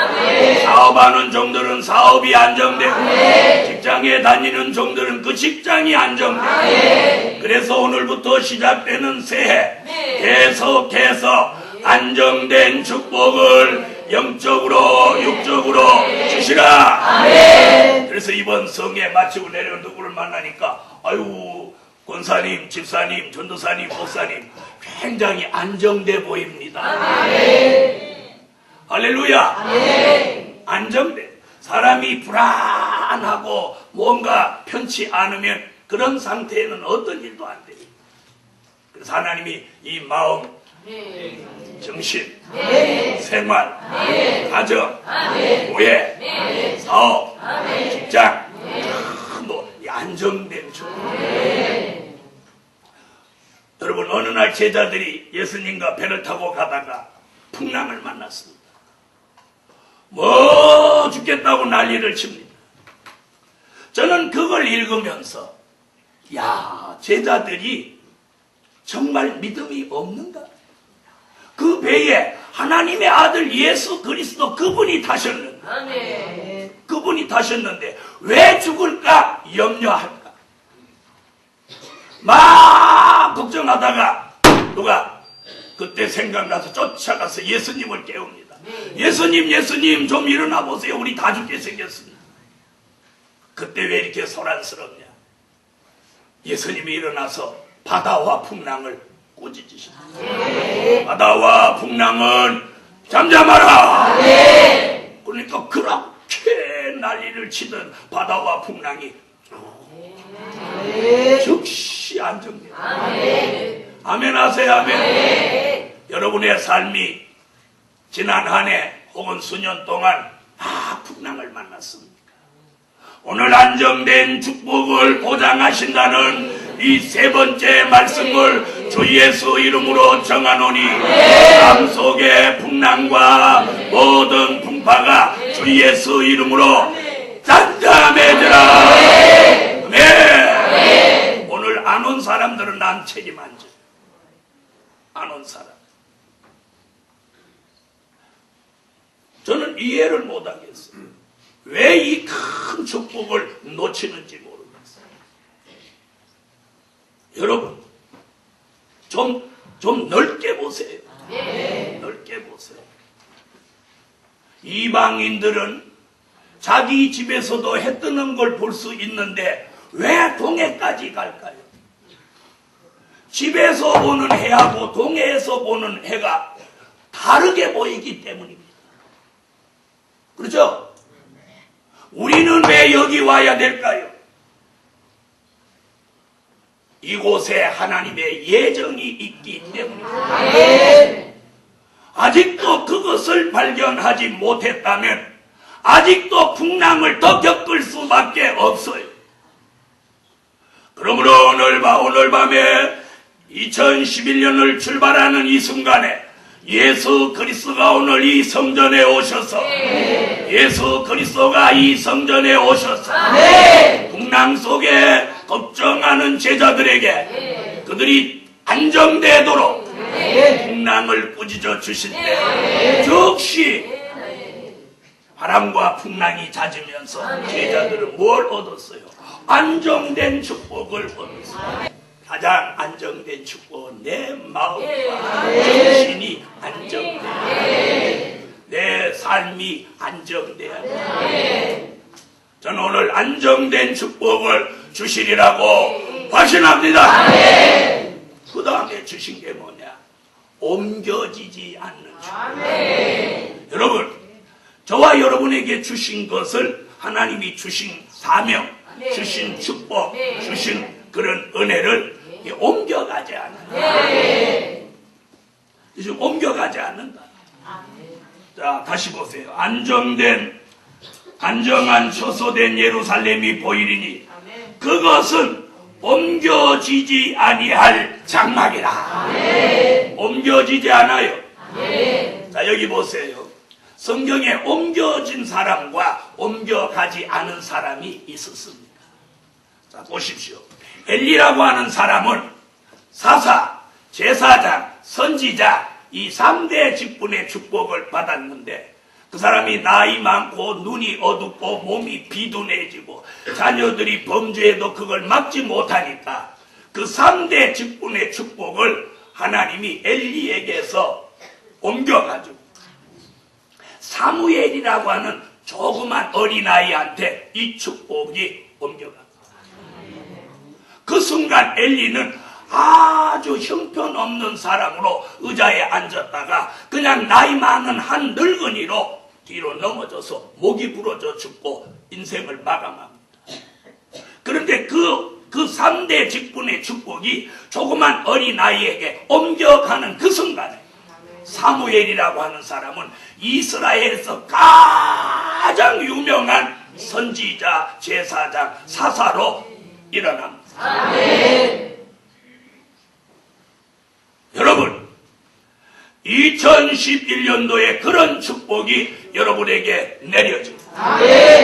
A: 사업하는 종들은 사업이 안정되고 직장에 다니는 종들은 그 직장이 안정되고 그래서 오늘부터 시작되는 새해 계속해서 안정된 축복을 영적으로 육적으로 주시라. 아멘. 그래서 이번 성에 마치고 내려온 누구를 만나니까 아유 권사님, 집사님, 전도사님, 목사님 굉장히 안정돼 보입니다. 아멘. 할렐루야. 아멘. 안정돼. 사람이 불안하고 뭔가 편치 않으면 그런 상태에는 어떤 일도 안 돼요. 그래서 하나님이 이 마음 정신, 생활, 가정, 교회, 사업, 직장, 안정된 중. 여러분 어느 날 제자들이 예수님과 배를 타고 가다가 풍랑을 만났습니다. 뭐 죽겠다고 난리를 칩니다. 저는 그걸 읽으면서 야 제자들이 정말 믿음이 없는가? 그 배에 하나님의 아들 예수 그리스도 그분이 타셨는데 그분이 타셨는데 왜 죽을까 염려할까? 막 걱정하다가 누가 그때 생각나서 쫓아가서 예수님을 깨웁니다. 예수님 좀 일어나 보세요. 우리 다 죽게 생겼습니다. 그때 왜 이렇게 소란스럽냐? 예수님이 일어나서 바다와 풍랑을 꾸짖으십니다. 바다와 풍랑은 잠잠하라. 그러니까 그렇게 난리를 치던 바다와 풍랑이 즉시 안정돼요. 아멘 하세요. 아멘. 여러분의 삶이 지난 한 해 혹은 수년 동안 풍랑을 만났습니다. 오늘 안정된 축복을 보장하신다는 이 세 번째 말씀을 주 예수 이름으로 정하노니 삶 속의 풍랑과 모든 풍파가 주 예수 이름으로 잠잠해지라. 아멘. 오늘 안 온 사람들은 난 책임 안 져. 안 온 사람. 저는 이해를 못 하겠어요. 왜 이 큰 축복을 놓치는지 모르겠어요. 여러분, 좀 넓게 보세요. 넓게 보세요. 이방인들은 자기 집에서도 해 뜨는 걸 볼 수 있는데 왜 동해까지 갈까요? 집에서 보는 해하고 동해에서 보는 해가 다르게 보이기 때문입니다. 그렇죠? 우리는 왜 여기 와야 될까요? 이곳에 하나님의 예정이 있기 때문입니다. 아직도 그것을 발견하지 못했다면 아직도 풍랑을 더 겪을 수밖에 없어요. 그러므로 오늘 밤에 2011년을 출발하는 이 순간에 예수 그리스도가 오늘 이 성전에 오셔서 예수 그리스도가 이 성전에 오셔서 풍랑 속에 걱정하는 제자들에게 그들이 안정되도록 풍랑을 꾸짖어 주실 때 즉시 바람과 풍랑이 잦으면서 제자들은 뭘 얻었어요? 안정된 축복을 얻었어요. 가장 안정된 축복은 내 마음과 정신이 안정돼야 돼. 내 삶이 안정돼야 돼. 저는 오늘 안정된 축복을 주시리라고 확신합니다. 그 다음에 주신 게 뭐냐? 옮겨지지 않는 축복. 여러분, 저와 여러분에게 주신 것을 하나님이 주신 사명, 주신 축복, 주신 그런 은혜를 옮겨가지 않는다. 지금 옮겨가지 않는다. 자, 다시 보세요. 안정한 처소된 예루살렘이 보이리니 그것은 옮겨지지 아니할 장막이라. 옮겨지지 않아요. 자, 여기 보세요. 성경에 옮겨진 사람과 옮겨가지 않은 사람이 있었습니다. 자, 보십시오. 엘리라고 하는 사람은 사사, 제사장, 선지자 이 3대 직분의 축복을 받았는데 그 사람이 나이 많고 눈이 어둡고 몸이 비둔해지고 자녀들이 범죄해도 그걸 막지 못하니까 그 3대 직분의 축복을 하나님이 엘리에게서 옮겨가지고 사무엘이라고 하는 조그만 어린아이한테 이 축복이 옮겨갔다. 그 순간 엘리는 아주 형편없는 사람으로 의자에 앉았다가 그냥 나이 많은 한 늙은이로 뒤로 넘어져서 목이 부러져 죽고 인생을 마감합니다. 그런데 그 3대 직분의 축복이 조그만 어린아이에게 옮겨가는 그 순간에 사무엘이라고 하는 사람은 이스라엘에서 가장 유명한 선지자, 제사장, 사사로 일어납니다. 아멘. 여러분, 2011년도에 그런 축복이 여러분에게 내려집니다.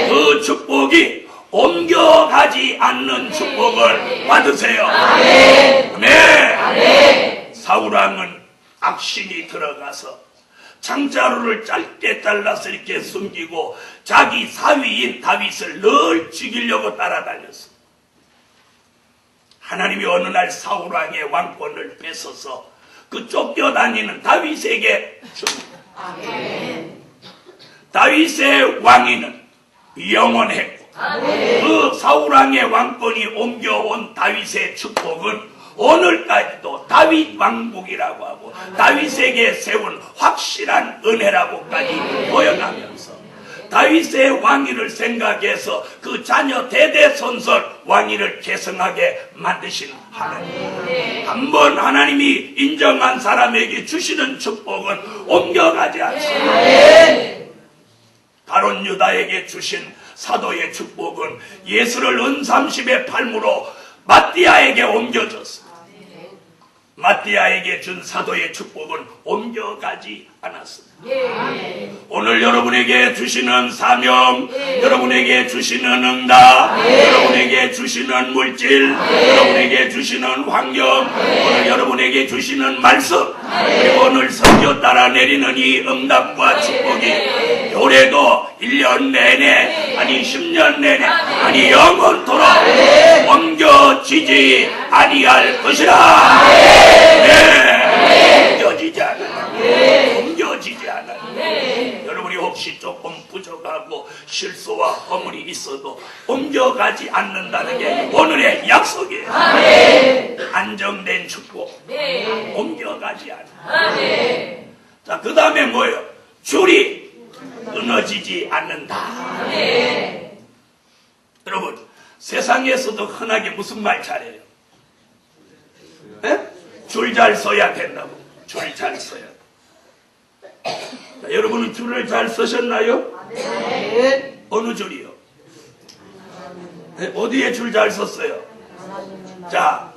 A: 그 축복이 옮겨가지 않는 축복을 받으세요. 아멘. 사울왕은 악신이 들어가서 창자루를 짧게 잘라서 이렇게 숨기고 자기 사위인 다윗을 늘 죽이려고 따라다녔어. 하나님이 어느 날 사울왕의 왕권을 뺏어서 그 쫓겨다니는 다윗에게 줍니다. 다윗의 왕위는 영원했고 그 사울왕의 왕권이 옮겨온 다윗의 축복은 오늘까지도 다윗 왕국이라고 하고 다윗에게 세운 확실한 은혜라고까지 보여가면서 다윗의 왕위를 생각해서 그 자녀 대대손손 왕위를 계승하게 만드신 하나님. 한번 하나님이 인정한 사람에게 주시는 축복은 옮겨가지 않습니다. 가룟 유다에게 주신 사도의 축복은 예수를 은30의 팔무로 마띠아에게 옮겨졌습니다. 마띠아에게 준 사도의 축복은 옮겨가지 않았습니다. 오늘 여러분에게 주시는 사명, 여러분에게 주시는 응답, 여러분에게 주시는 물질, 여러분에게 주시는 환경, 오늘 여러분에게 주시는 말씀, 그리고 오늘 선교 따라 내리는 이 응답과 축복이 올해도 1년 내내, 아니 10년 내내, 아니 영원토록 옮겨지지 아니할 것이라. 네, 옮겨지지 않아요. 옮겨지지 않아요. 여러분이 혹시 조금 부족하고 실수와 허물이 있어도 옮겨가지 않는다는 게 오늘의 약속이에요. 안정된 축복, 옮겨가지 않아요. 자, 그 다음에 뭐예요? 줄이 끊어지지 않는다. 여러분, 세상에서도 흔하게 무슨 말 잘해요? 줄 잘 서야 된다고. 줄 잘 서야 돼. 자, 여러분은 줄을 잘 서셨나요? 네. 어느 줄이요? 네, 어디에 줄 잘 섰어요? 자,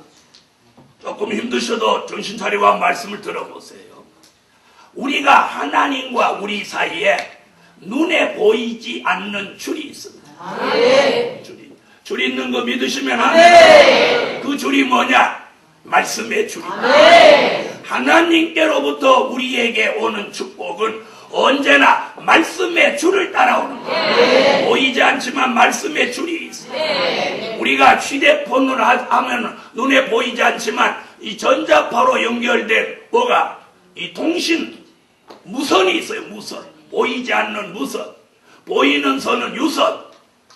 A: 조금 힘드셔도 정신 차리고 한 말씀을 들어보세요. 우리가 하나님과 우리 사이에 눈에 보이지 않는 줄이 있습니다. 줄 있는 거 믿으시면 아멘. 그 줄이 뭐냐? 말씀의 줄입니다. 하나님께로부터 우리에게 오는 축복은 언제나 말씀의 줄을 따라오는 거예요. 보이지 않지만 말씀의 줄이 있어요. 우리가 휴대폰을 하면 눈에 보이지 않지만 이 전자파로 연결된 뭐가? 이 통신 무선이 있어요. 무선. 보이지 않는 무선. 보이는 선은 유선.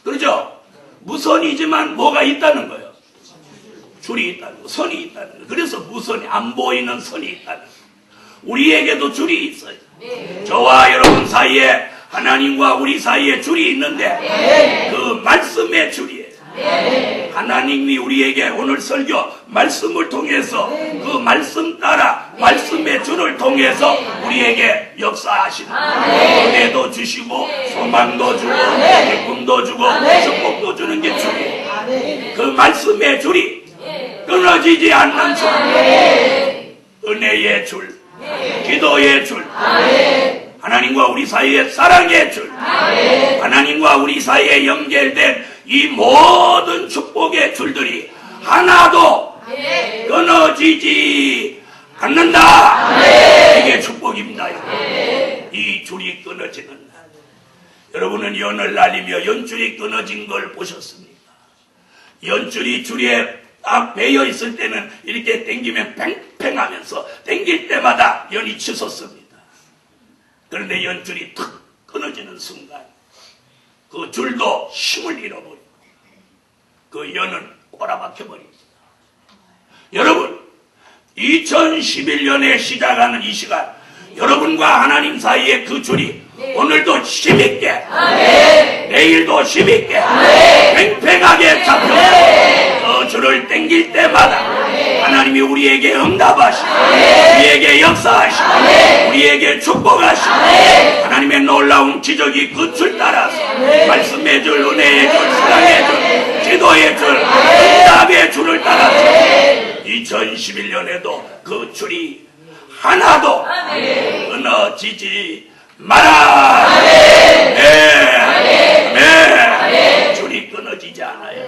A: 그렇죠? 무선이지만 뭐가 있다는 거예요. 줄이 있다는 거, 선이 있다는 거. 그래서 무선이, 안 보이는 선이 있다는 거. 우리에게도 줄이 있어요. 저와 여러분 사이에, 하나님과 우리 사이에 줄이 있는데 그 말씀의 줄이에요. 하나님이 우리에게 오늘 설교 말씀을 통해서 그 말씀 따라 말씀의 줄을 통해서 우리에게 역사하시는 은혜도 주시고 소망도 주고 기쁨도 주고 축복도 주는 게 줄이에요. 그 말씀의 줄이 끊어지지 않는 줄, 은혜의 줄, 기도의 줄, 하나님과 우리 사이의 사랑의 줄, 하나님과 우리 사이에 연결된 이 모든 축복의 줄들이 하나도 끊어지지 않는다. 이게 축복입니다. 이 줄이 끊어지는 날. 여러분은 연을 날리며 연줄이 끊어진 걸 보셨습니까? 연줄이 줄에 딱 베어 있을 때는 이렇게 당기면 팽팽하면서 당길 때마다 연이 치솟습니다. 그런데 연줄이 탁 끊어지는 순간 그 줄도 힘을 잃어버리고 그 연은 꼬라박혀버립니다. 여러분, 2011년에 시작하는 이 시간, 여러분과 하나님 사이의 그 줄이 오늘도 힘있게, 내일도 힘있게, 팽팽하게 잡혀 그 줄을 당길 때마다 하나님이 우리에게 응답하시고 우리에게 역사하시고 우리에게 축복하시고 하나님의 놀라운 기적이 그 줄 따라서 말씀의 줄, 은혜의 줄, 사랑의 줄, 기도의 줄, 응답의 줄을 따라서 2011년에도 그 줄이 하나도 끊어지지 마라. 네. 줄이 끊어지지 않아요.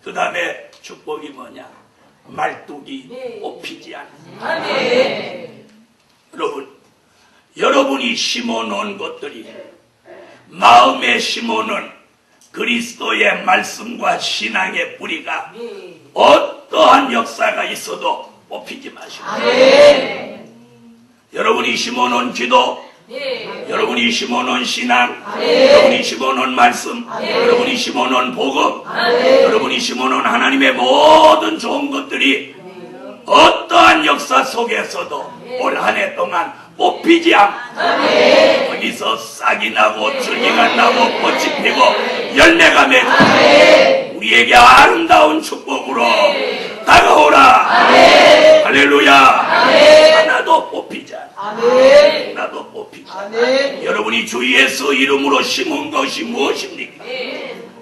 A: 그 다음에 축복이 뭐냐? 말뚝이 뽑히지 않는다. 여러분이 심어놓은 것들이 마음에 심어놓은 그리스도의 말씀과 신앙의 뿌리가 어떠한 역사가 있어도 뽑히지 마시고 여러분이 심어놓은 기도, 여러분이 심어놓은 신앙, 여러분이 심어놓은 말씀, 여러분이 심어놓은 복음, 여러분이 심어놓은 하나님의 모든 좋은 것들이 어떠한 역사 속에서도 올 한 해 동안 뽑히지 않고 거기서 싹이 나고 줄기가 나고 꽃이 피고 열매가 맺고 우리에게 아름다운 축복으로 다가오라. 할렐루야. 하나도 뽑히지 않아. 하나도 뽑히지 않아. 여러분이 주 예수 이름으로 심은 것이 무엇입니까?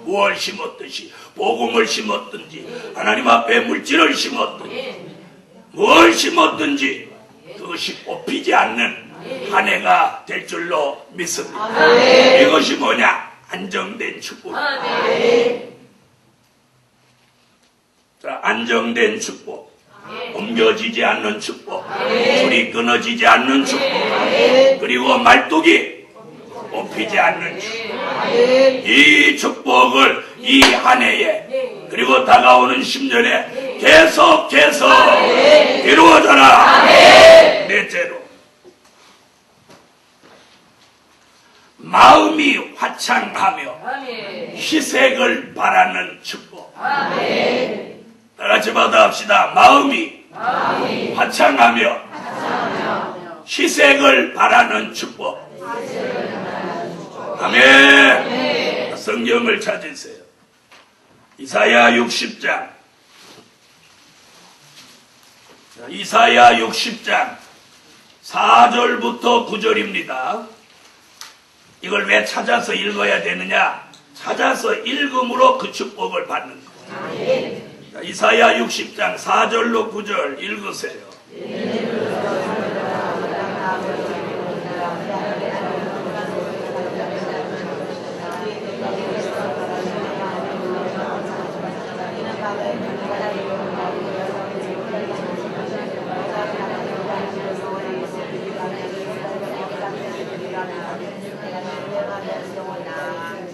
A: 무엇을 심었듯이 복음을 심었든지 하나님 앞에 물질을 심었든지 뭘 심었든지 그것이 뽑히지 않는 한 해가 될 줄로 믿습니다. 이것이 뭐냐? 안정된 축복. 자, 안정된 축복, 옮겨지지 않는 축복, 줄이 끊어지지 않는 축복, 그리고 말뚝이 뽑히지 않는 축복. 이 축복을 이 한 해에 그리고 다가오는 10년에 계속해서 이루어져라. 넷째로, 마음이 화창하며 희색을 바라는 축복. 다 같이 받아합시다. 마음이 화창하며 희색을 바라는 축복. 아멘. 성경을 찾으세요. 이사야 60장. 이사야 60장 4절부터 9절입니다. 이걸 왜 찾아서 읽어야 되느냐? 찾아서 읽음으로 그 축복을 받는 거예요. 자, 이사야 60장 4절로 9절 읽으세요.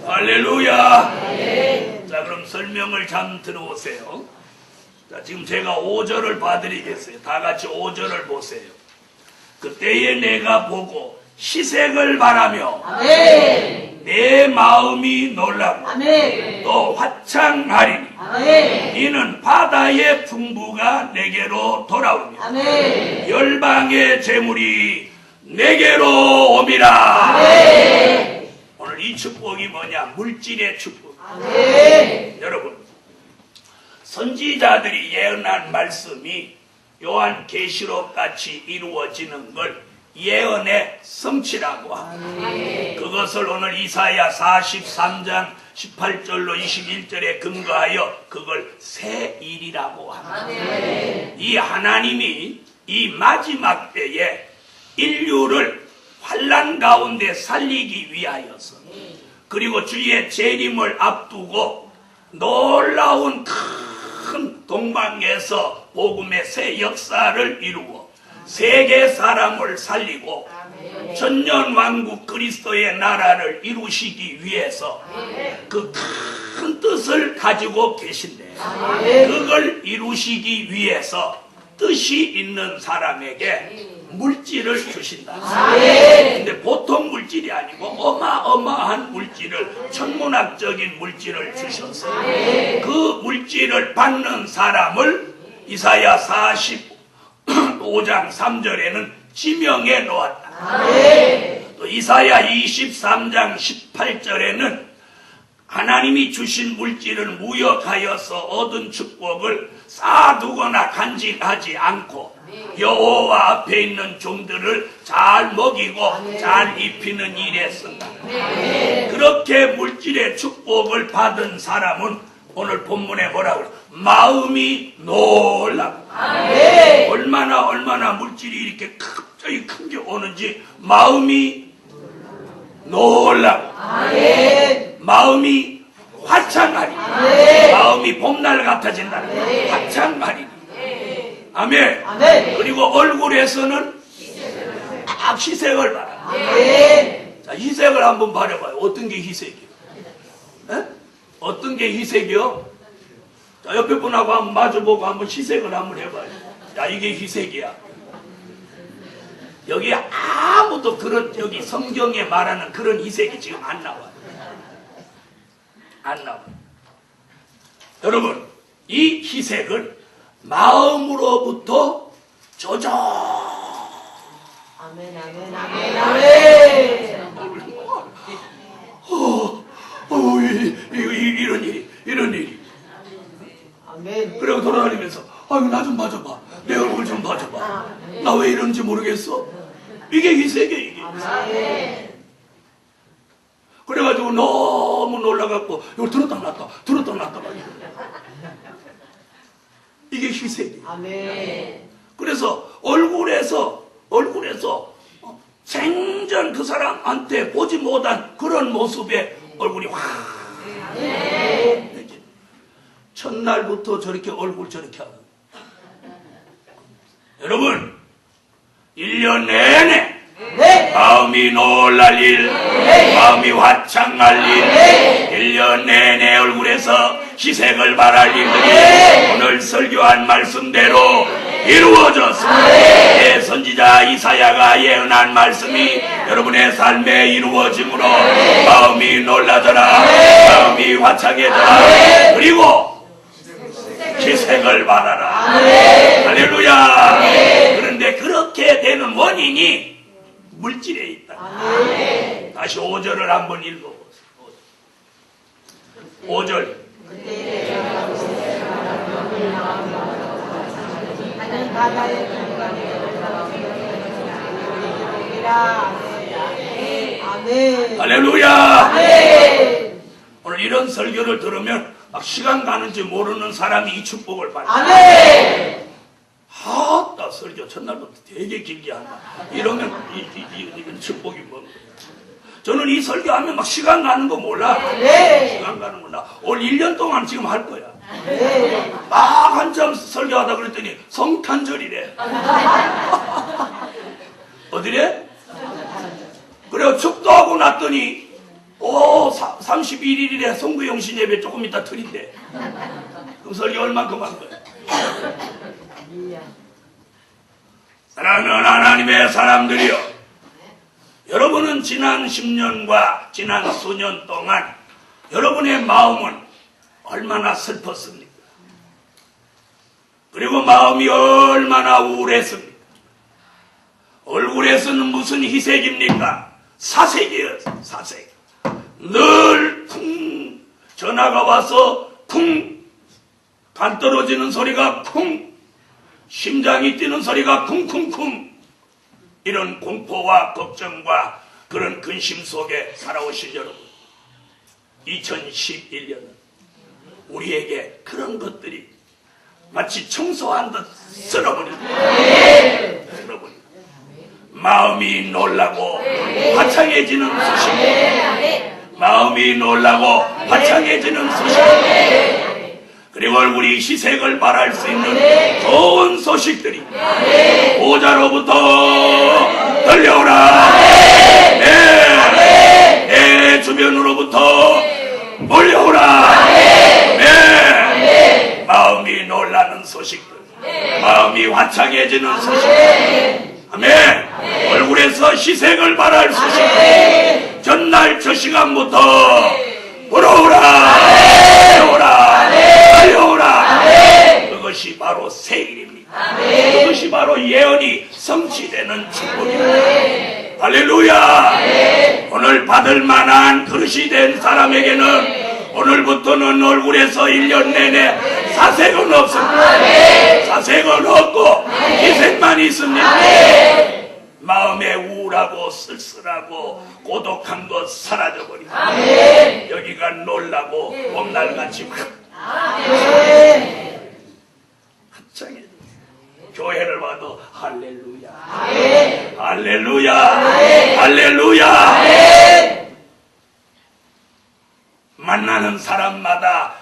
A: 할렐루야. 자, 그럼 설명을 잠 들어오세요. 자, 지금 제가 5절을 봐드리겠어요. 다 같이 5절을 보세요. 그때에 내가 보고 희색을 바라며 내 마음이 놀라고 또 화창하리니 이는 바다의 풍부가 내게로 돌아오며 열방의 재물이 내게로 오미라. 오늘 이 축복이 뭐냐? 물질의 축복. 여러분, 선지자들이 예언한 말씀이 요한계시록 같이 이루어지는 걸 예언의 성취라고 합니다. 그것을 오늘 이사야 43장 18절로 21절에 근거하여 그걸 새 일이라고 합니다. 이 하나님이 이 마지막 때에 인류를 환난 가운데 살리기 위하여서, 그리고 주의 재림을 앞두고 놀라운 큰 동방에서 복음의 새 역사를 이루어 세계 사람을 살리고 천년왕국 그리스도의 나라를 이루시기 위해서 그 큰 뜻을 가지고 계신데, 그걸 이루시기 위해서 뜻이 있는 사람에게 물질을 주신다. 근데 보통 물질이 아니고 어마어마한 물질을, 천문학적인 물질을 주셔서 그 물질을 받는 사람을 이사야 45장 3절에는 지명해 놓았다. 또 이사야 23장 18절에는 하나님이 주신 물질을 무역하여서 얻은 축복을 쌓아두거나 간직하지 않고 여호와 앞에 있는 종들을 잘 먹이고 잘 입히는 일에 쓴다. 그렇게 물질의 축복을 받은 사람은 오늘 본문에 뭐라고 그래요? 마음이 놀랍다. 얼마나 물질이 이렇게 갑자기 큰 게 오는지 마음이 놀랍다. 마음이 화창하리. 마음이 봄날 같아진다. 화창하리. 아멘. 그리고 얼굴에서는 딱 희색을 봐라. 자, 희색을 한번 바라봐요. 어떤 게 희색이요? 에? 어떤 게 희색이요? 자, 옆에 분하고 한번 마주보고 한번 희색을 한번 해봐요. 야, 이게 희색이야. 여기 아무도 그런, 여기 성경에 말하는 그런 희색이 지금 안 나와요. 안 나와요. 여러분, 이 희색을 마음으로부터 조정. 이런 일이. 그리고 돌아다니면서, 아유, 나 좀 봐줘봐. 내 얼굴 좀 봐줘봐. 나 왜 이런지 모르겠어? 이게 희색이야, 이게. 그래가지고 너무 놀라갖고, 이걸 들었다 놨다 막 이게 희색이야. 그래서 얼굴에서 생전 그 사람한테 보지 못한 그런 모습의 얼굴이 확. 첫날부터 저렇게 얼굴 저렇게 하고. 여러분, 1년 내내 마음이 놀랄 일, 마음이 화창할 일, 1년 내내 얼굴에서 희색을 발할 일들이 오늘 설교한 말씀대로 이루어졌습니다. 선지자 이사야가 예언한 말씀이 여러분의 삶에 이루어짐으로 마음이 놀라져라, 마음이 화창해져라, 그리고 희색을 받아라. 할렐루야. 그런데 그렇게 되는 원인이 물질에 있다. 다시 5절을 한번 읽어보세요. 5절. 할렐루야. 오늘 이런 설교를 들으면 막 시간 가는지 모르는 사람이 이 축복을 받아. 하다 설교 첫날부터 되게 길게 한다. 이러면 이건 축복이 뭐? 저는 이 설교하면 막 시간 가는 거 몰라. 시간 가는 거나 올 1년 동안 지금 할 거야. 막 한참 설교하다 그랬더니 성탄절이래. 어디래? 그래요. 축도하고 났더니 31일이래. 성구영신 예배 조금 이따 드린대. 그럼 설교 얼만큼 한 거야? 사랑하는 하나님의 사람들이여, 여러분은 지난 10년과 지난 수년 동안 여러분의 마음은 얼마나 슬펐습니까? 그리고 마음이 얼마나 우울했습니까? 얼굴에서는 무슨 희색입니까? 사색이에요. 사색. 늘 전화 코로나가 와서 쿵, 간 떨어지는 소리가 쿵, 심장이 뛰는 소리가 쿵쿵쿵, 이런 공포와 걱정과 그런 근심 속에 살아오신 여러분, 2011년은 우리에게 그런 것들이 마치 청소한 듯 쓸어버립니다. 마음이 놀라고 화창해지는 소식, 마음이 놀라고 화창해지는 소식, 그리고 우리 희색을 말할 수 있는 좋은 소식들이 보좌로부터 들려오라. 내 주변으로부터 몰려오라. 마음이 놀라는 소식들, 마음이 화창해지는 소식들, 아멘. 얼굴에서 희색을 말할 소식들, 전날 저 시간부터 불어오라, 달려오라, 달려오라. 그것이 바로 새일입니다. 그것이 바로 예언이 성취되는 축복입니다. 할렐루야. 오늘 받을 만한 그릇이 된 사람에게는 오늘부터는 얼굴에서 1년 내내 사색은 없습니다. 사색은 없고 희생만 있습니다. 마음에 우울하고 쓸쓸하고 고독한 것 사라져버립니다. 여기가 놀라고 봄날같이 화창해. 교회를 봐도 할렐루야, 할렐루야, 할렐루야. 만나는 사람마다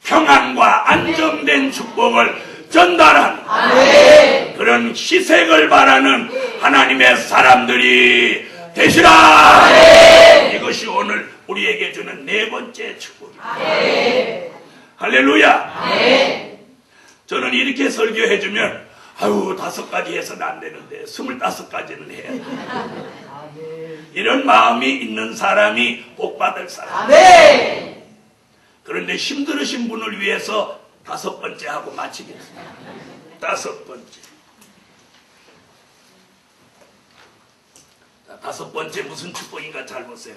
A: 평안과 안정된 축복을 전달하는 그런 희색을 바라는 하나님의 사람들이 되시라. 이것이 오늘 우리에게 주는 네 번째 축복입니다. 할렐루야. 저는 이렇게 설교해주면 아유 5가지 해서는 안 되는데 25가지는 해야 돼. 이런 마음이 있는 사람이 복받을 사람. 그런데 힘들으신 분을 위해서 5번째 하고 마치겠습니다. 5번째. 자, 5번째 무슨 축복인가 잘 보세요.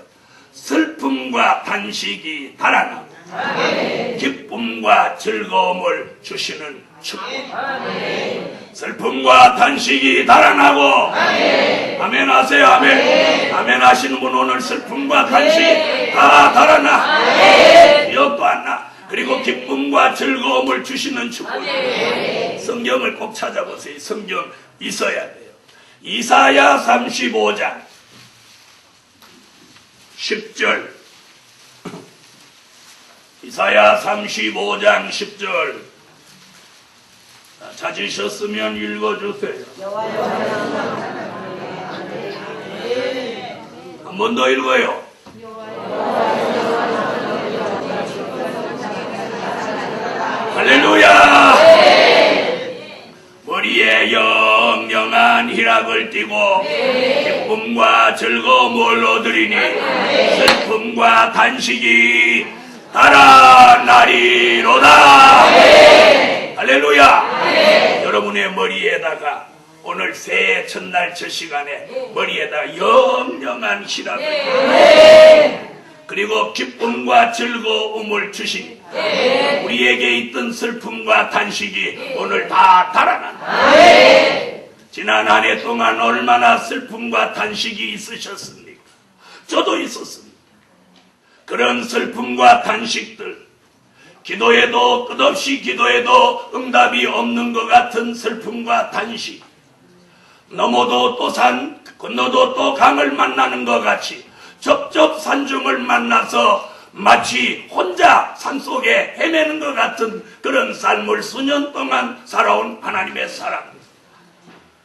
A: 슬픔과 단식이 달아나고 기쁨과 즐거움을 주시는 축복. 슬픔과 단식이 달아나고 아멘 하세요. 아멘. 아멘 하시는 분 오늘 슬픔과 단식이 다 달아나 기억도 안 나. 그리고 기쁨과 즐거움을 주시는 축복. 성경을 꼭 찾아보세요. 성경 있어야 돼요. 이사야 35장 10절. 이사야 35장 10절. 찾으셨으면 읽어주세요. 한 번 더 읽어요. 할렐루야. 머리에 영영한 희락을 띠고 기쁨과 즐거움을 얻으리니 슬픔과 단식이 달아나리로다. 할렐루야. 여러분의 머리에다가 오늘 새해 첫날 첫 시간에 머리에다 영영한 희락을 그리고 기쁨과 즐거움을 주시니 우리에게 있던 슬픔과 단식이 오늘 다 달아난다. 지난 한 해 동안 얼마나 슬픔과 단식이 있으셨습니까? 저도 있었습니다. 그런 슬픔과 단식들, 기도해도 끝없이 기도해도 응답이 없는 것 같은 슬픔과 단식, 넘어도 또 산, 건너도 또 강을 만나는 것 같이 접접산중을 만나서 마치 혼자 산속에 헤매는 것 같은 그런 삶을 수년 동안 살아온 하나님의 사람.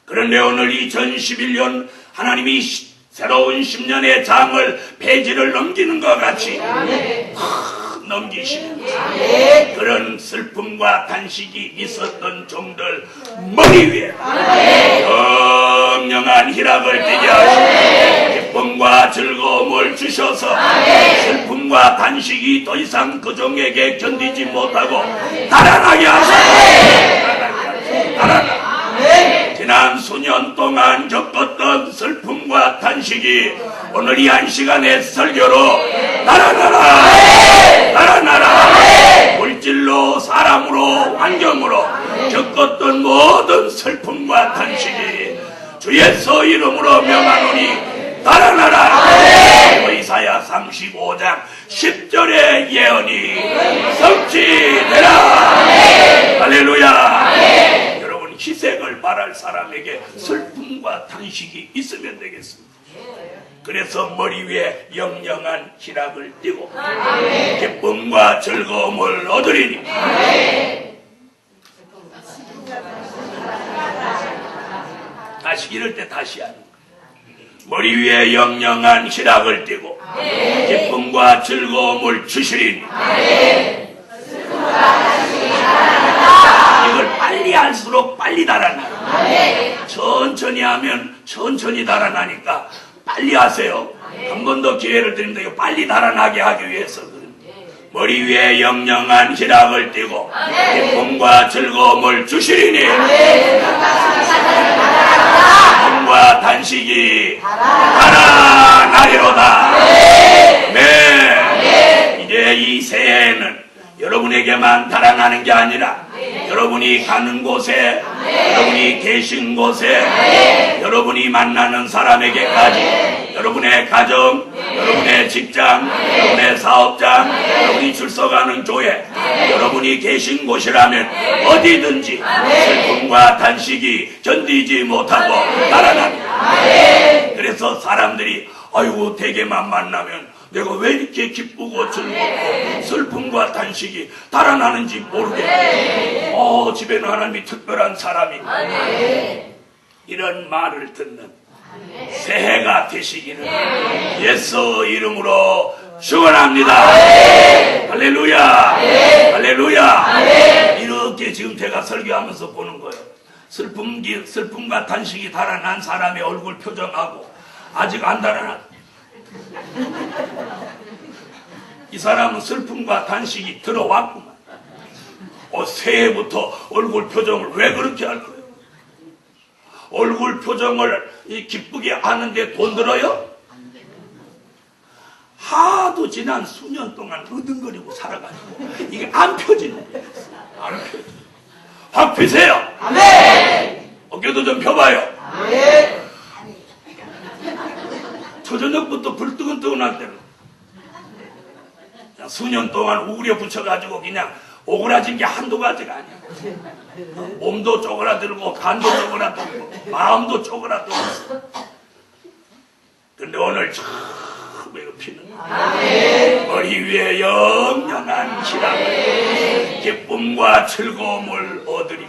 A: 그런데 오늘 2011년 하나님이 새로운 10년의 장을 배지를 넘기는 것 같이 넘기시면서 그런 슬픔과 단식이 있었던 종들 머리 위에 영영한 희락을 띠게 하시고 기쁨과 즐거움을 주셔서 슬픔과 단식이 더 이상 그 종에게 견디지 못하고 달아나게 하시고 달아나. 지난 수년 동안 겪었던 슬픔과 단식이 오늘 이 한 시간의 설교로 달아나라, 달아나라. 이름으로 명하노니 달아나라. 이사야 35장 10절의 예언이 성취되라. 할렐루야. 여러분, 희생을 바랄 사람에게 슬픔과 탄식이 있으면 되겠습니다. 그래서 머리 위에 영영한 희락을 띠고 기쁨과 즐거움을 얻으리니. 다시 이럴 때 다시 하는 거예요. 머리 위에 영영한 희락을 띠고 기쁨과 즐거움을 주시리니. 이걸 빨리 할수록 빨리 달아나요. 천천히 하면 천천히 달아나니까 빨리 하세요. 한 번 더 기회를 드립니다. 이거 빨리 달아나게 하기 위해서. 머리 위에 영영한 희락을 띠고 기쁨과 즐거움을 주시리니. 기쁨과 단식이 달아나리로다. 네. 이제 이 새해에는 여러분에게만 달아나는 게 아니라 여러분이 가는 곳에, 여러분이 계신 곳에, 여러분이 만나는 사람에게까지, 여러분의 가정, 여러분의 직장, 여러분의 사업장, 여러분이 출석하는 교회, 여러분이 계신 곳이라면 어디든지 슬픔과 단식이 견디지 못하고 달아납니다. 그래서 사람들이 아이고 대개만 만나면 내가 왜 이렇게 기쁘고 즐겁고 슬픔과 단식이 달아나는지 모르겠네. 집에는 하나님이 특별한 사람이. 이런 말을 듣는 새해가 되시기를 예수 이름으로 축원합니다. 할렐루야. 할렐루야. 이렇게 지금 제가 설교하면서 보는 거예요. 슬픔과 단식이 달아난 사람의 얼굴 표정하고 아직 안 달아난 이 사람은 슬픔과 단식이 들어왔구만. 새해부터 얼굴 표정을 왜 그렇게 할 거예요? 얼굴 표정을 기쁘게 하는데 돈 들어요? 하도 지난 수년 동안 으등거리고 살아가지고 이게 안 펴지는 거예요. 안 펴져. 확 펴세요. 아멘. 어깨도 좀 펴봐요. 아멘. 초저녁부터 불 뜨근뜨근할 때는 수년 동안 우울에 붙여가지고 그냥 오그라진 게 한두 가지가 아니야. 몸도 쪼그라들고 간도 쪼그라들고 마음도 쪼그라들고. 근데 오늘 참 이거 피는 머리 위에 영영한 희락을 기쁨과 즐거움을 얻으리니.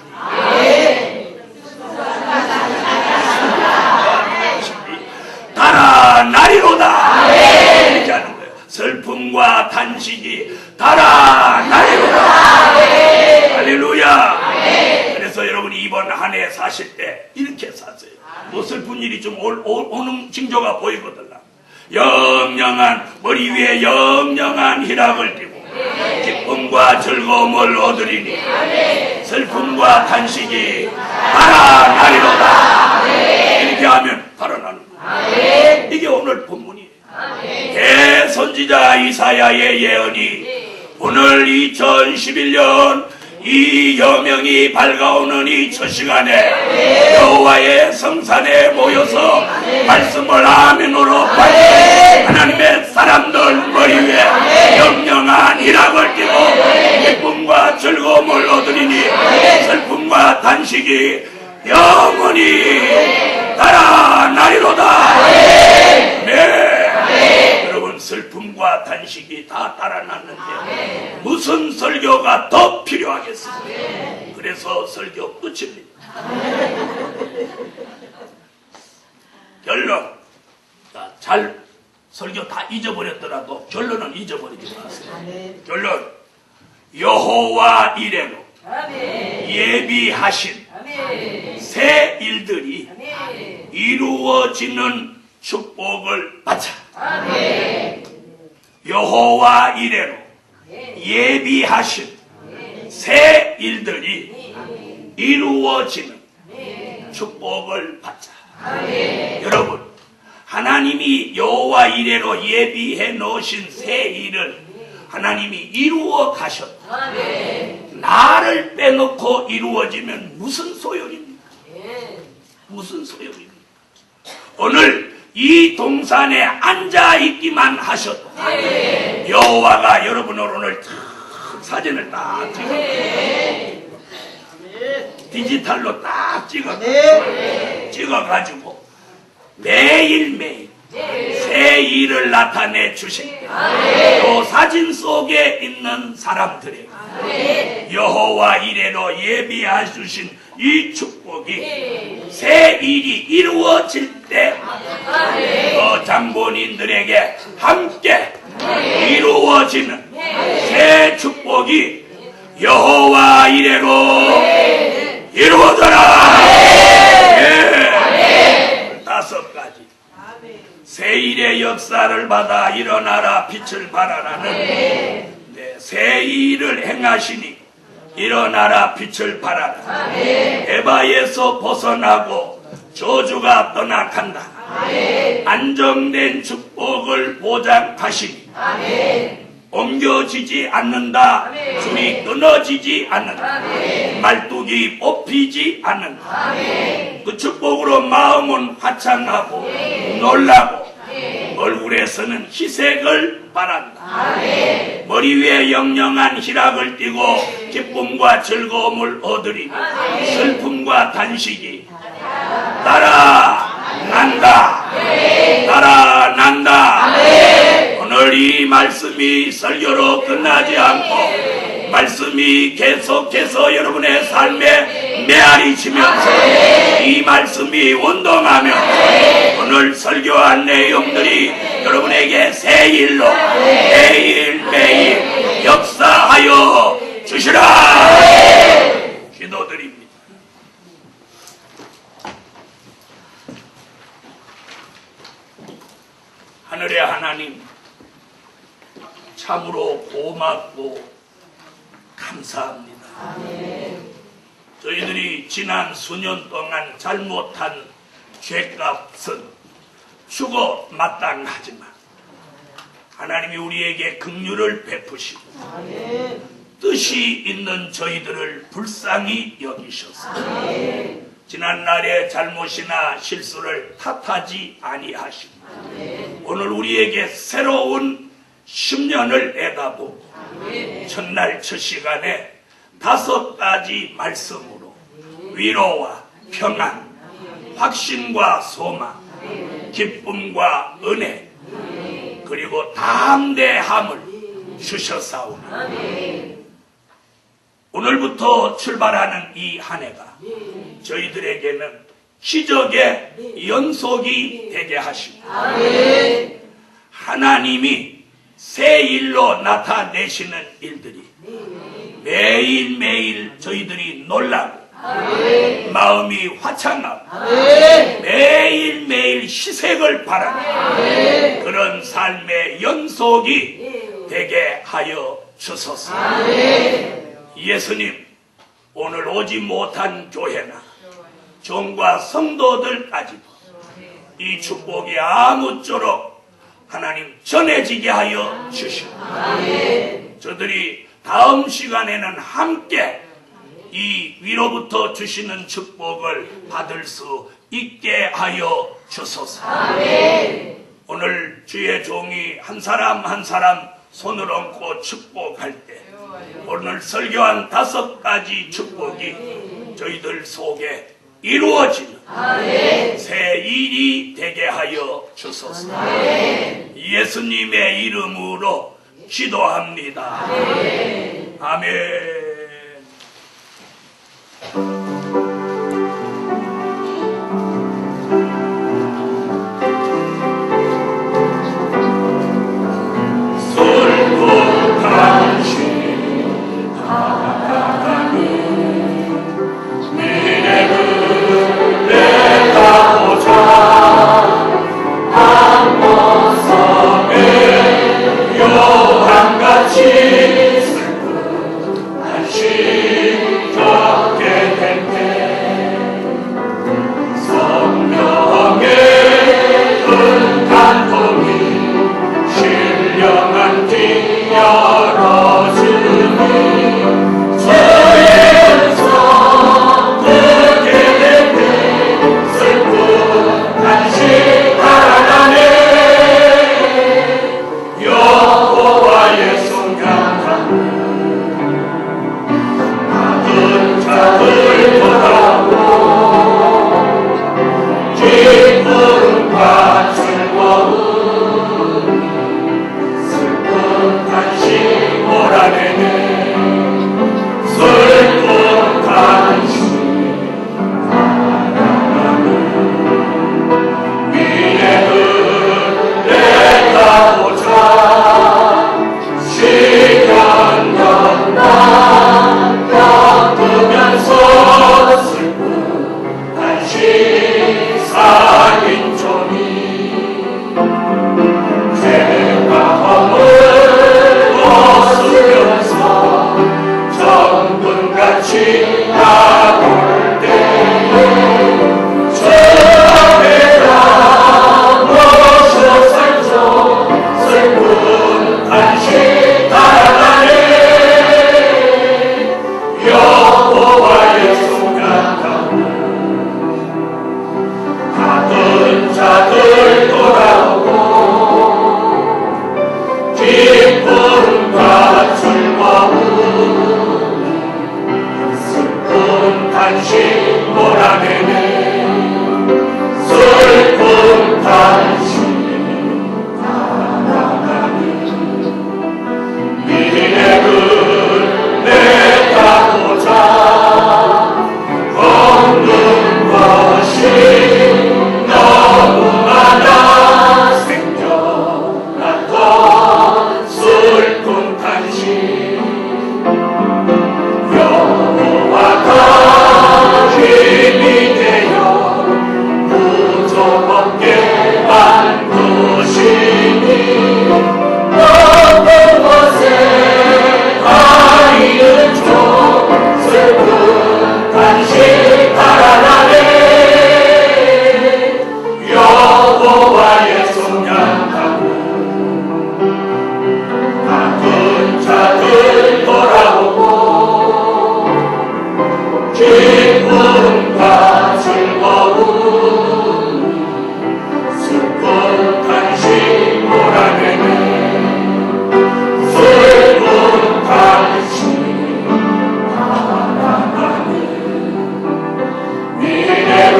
A: 달아나리로다. 이렇게 하는 거예요. 슬픔과 단식이 달아나리로다. 할렐루야. 그래서 여러분이 이번 한 해 사실 때 이렇게 사세요. 뭐 슬픈 일이 좀 오는 징조가 보이거든. 영영한 머리 위에 영영한 희락을 띠고 기쁨과 즐거움을 얻으리니 슬픔과 단식이 달아나리로다. 이렇게 하면 달아나는 거예요. 이게 오늘 본문이에요. 대선지자 이사야의 예언이 오늘 2011년 이 여명이 밝아오는 이 첫 시간에 여호와의 성산에 모여서 말씀을 아멘으로 받는 하나님의 사람들 머리 위에 영영한 희락을 띠고 기쁨과 즐거움을 얻으리니 슬픔과 단식이 영원히 달아나리로다. 네. 여러분, 슬픔과 단식이 다 달아났는데 무슨 설교가 더 필요하겠습니까? 그래서 설교 끝입니다. 결론. 잘 설교 다 잊어버렸더라도 결론은 잊어버리지 마세요. 결론. 여호와 이레로 예비하신 새 일들이 이루어지는 축복을 받자. 여호와 이레로 예비하신 새 일들이 이루어지는 축복을 받자. 여러분, 하나님이 여호와 이레로 예비해 놓으신 새 일을 하나님이 이루어 가셨다. 나를 빼놓고 이루어지면 무슨 소용입니까? 무슨 소용입니까? 오늘 이 동산에 앉아 있기만 하셔도 여호와가 여러분을 오늘 탁 사진을 딱 찍어 디지털로 딱 찍어가지고 매일매일 새 일을 나타내 주십니다. 또 사진 속에 있는 사람들에게 여호와 이래로 예비해 주신 이 축복이 새 일이 이루어질 때 장본인들에게 함께 이루어지는 새 축복이 여호와 이래로 이루어져라. 예. 5가지 새 일의 역사를 받아 일어나라 빛을 발하라는 새 일을 행하시니 일어나라 빛을 발하라. 에바에서 벗어나고 저주가 떠나간다. 안정된 축복을 보장하시니 옮겨지지 않는다. 줄이 끊어지지 않는다. 말뚝이 뽑히지 않는다. 그 축복으로 마음은 화창하고 놀라고 얼굴에서는 희색을 바란다. 머리 위에 영영한 희락을 띠고 기쁨과 즐거움을 얻으리. 슬픔과 단식이 따라난다. 따라난다. 오늘 이 말씀이 설교로 끝나지 않고 말씀이 계속해서 여러분의 삶에 메아리 치면서 이 말씀이 운동하며 오늘 설교한 내용들이 여러분에게 새 일로 매일매일 역사하여 주시라. 기도드립니다. 하늘의 하나님, 참으로 고맙고 감사합니다. 저희들이 지난 수년 동안 잘못한 죄값은 죽어 마땅하지만 하나님이 우리에게 긍휼을 베푸시고 뜻이 있는 저희들을 불쌍히 여기셔서 지난날의 잘못이나 실수를 탓하지 아니하시고 오늘 우리에게 새로운 10년을 내다보고 첫날 첫 시간에 5가지 말씀으로 위로와 평안, 확신과 소망, 기쁨과 은혜, 그리고 담대함을 주셨사오니 오늘부터 출발하는 이 한 해가 저희들에게는 기적의 연속이 되게 하시고 하나님이 새 일로 나타내시는 일들이 매일매일 저희들이 놀라고 마음이 화창하고 매일매일 희색을 바라는 그런 삶의 연속이 되게 하여 주소서. 예수님, 오늘 오지 못한 교회나 종과 성도들까지도 이 축복이 아무쪼록 하나님 전해지게 하여 주시고 저들이 다음 시간에는 함께 이 위로부터 주시는 축복을 받을 수 있게 하여 주소서. 오늘 주의 종이 한 사람 한 사람 손을 얹고 축복할 때 오늘 설교한 5가지 축복이 저희들 속에 이루어지는 새 일이 되게 하여 주소서. 예수님의 이름으로 기도합니다. 아멘.
B: 슬픈 한심 겪게 된
A: 미래를 내다보자. 없는 것이 너무 많아 생겨났던 슬픈 탄식. 여호와가 힘이 되어 무조건게 만드시니 어떤 것에 아이를 줘 슬픈 탄식 달아나네. 여호와의 성량하고 아픈 자들 돌아오고 기쁨과 즐거움 슬픈 탄식 몰아내네. 슬픈 탄식 달아나네. 미래를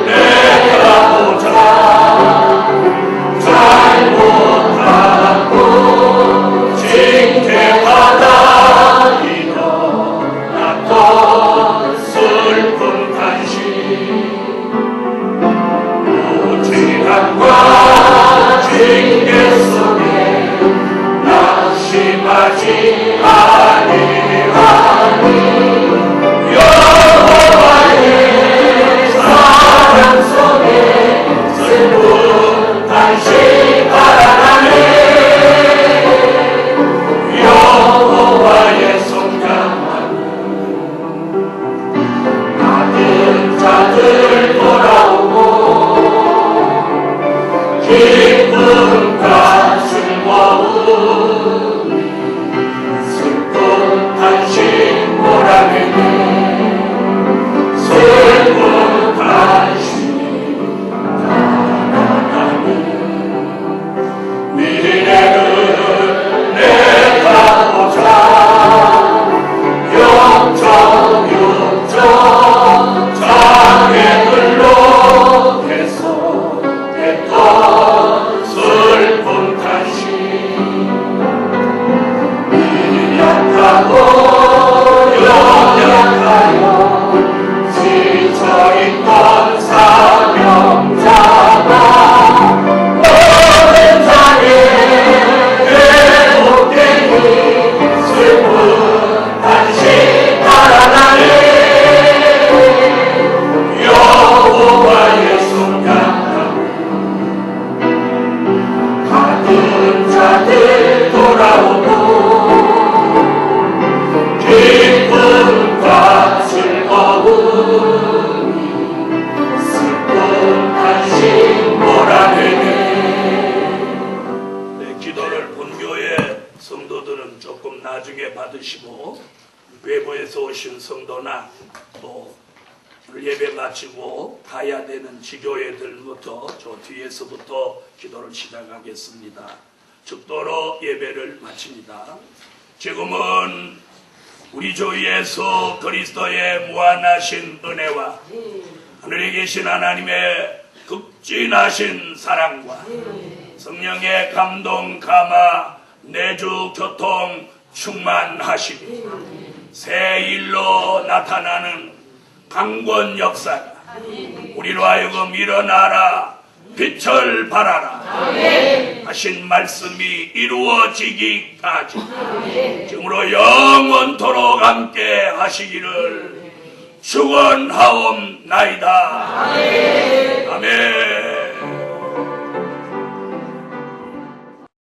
A: 내다보자. 잘못하고 징계받아 일어났던 슬픈 탄식. 무지함과 징계 속에 낙심하지 아니하니 여호와의 사랑 속에 슬픈 탄식 달아나네. 여호와의 성량하고 아픈 자들 돌아오고 기쁨과 즐거움 슬픈 탄식 몰아내네. 슬픈 탄식 달아나네. 미래를 내다보자. 영적 장애물로 계속했던 슬픈 탄식. 미약하고 연약하여 지쳐있던 사명자가 모든 장애 회복되니 슬픈 탄식 달아나네. 여호와의 성량하고 가든 자들 돌아오고 기쁨과 즐거움이 슬픈 탄식 몰아내네. 네, 기도를 본교회 성도들은 조금 나중에 받으시고 외부에서 오신 성도나 또 예배 마치고 가야 되는 지교회들부터 저 뒤에서부터 기도를 시작하겠습니다. 죽도록 예배를 마칩니다. 지금은 우리 주 예수 그리스도의 무한하신 은혜와 하늘에 계신 하나님의 극진하신 사랑과 성령의 감동 감화 내주 교통 충만하시니 새 일로 나타나는 강권 역사가 우리로 하여금 일어나라 빛을 발하라 하신 말씀이 이루어지기까지 지금으로 영원토록 함께 하시기를 축원하옵나이다. 아멘.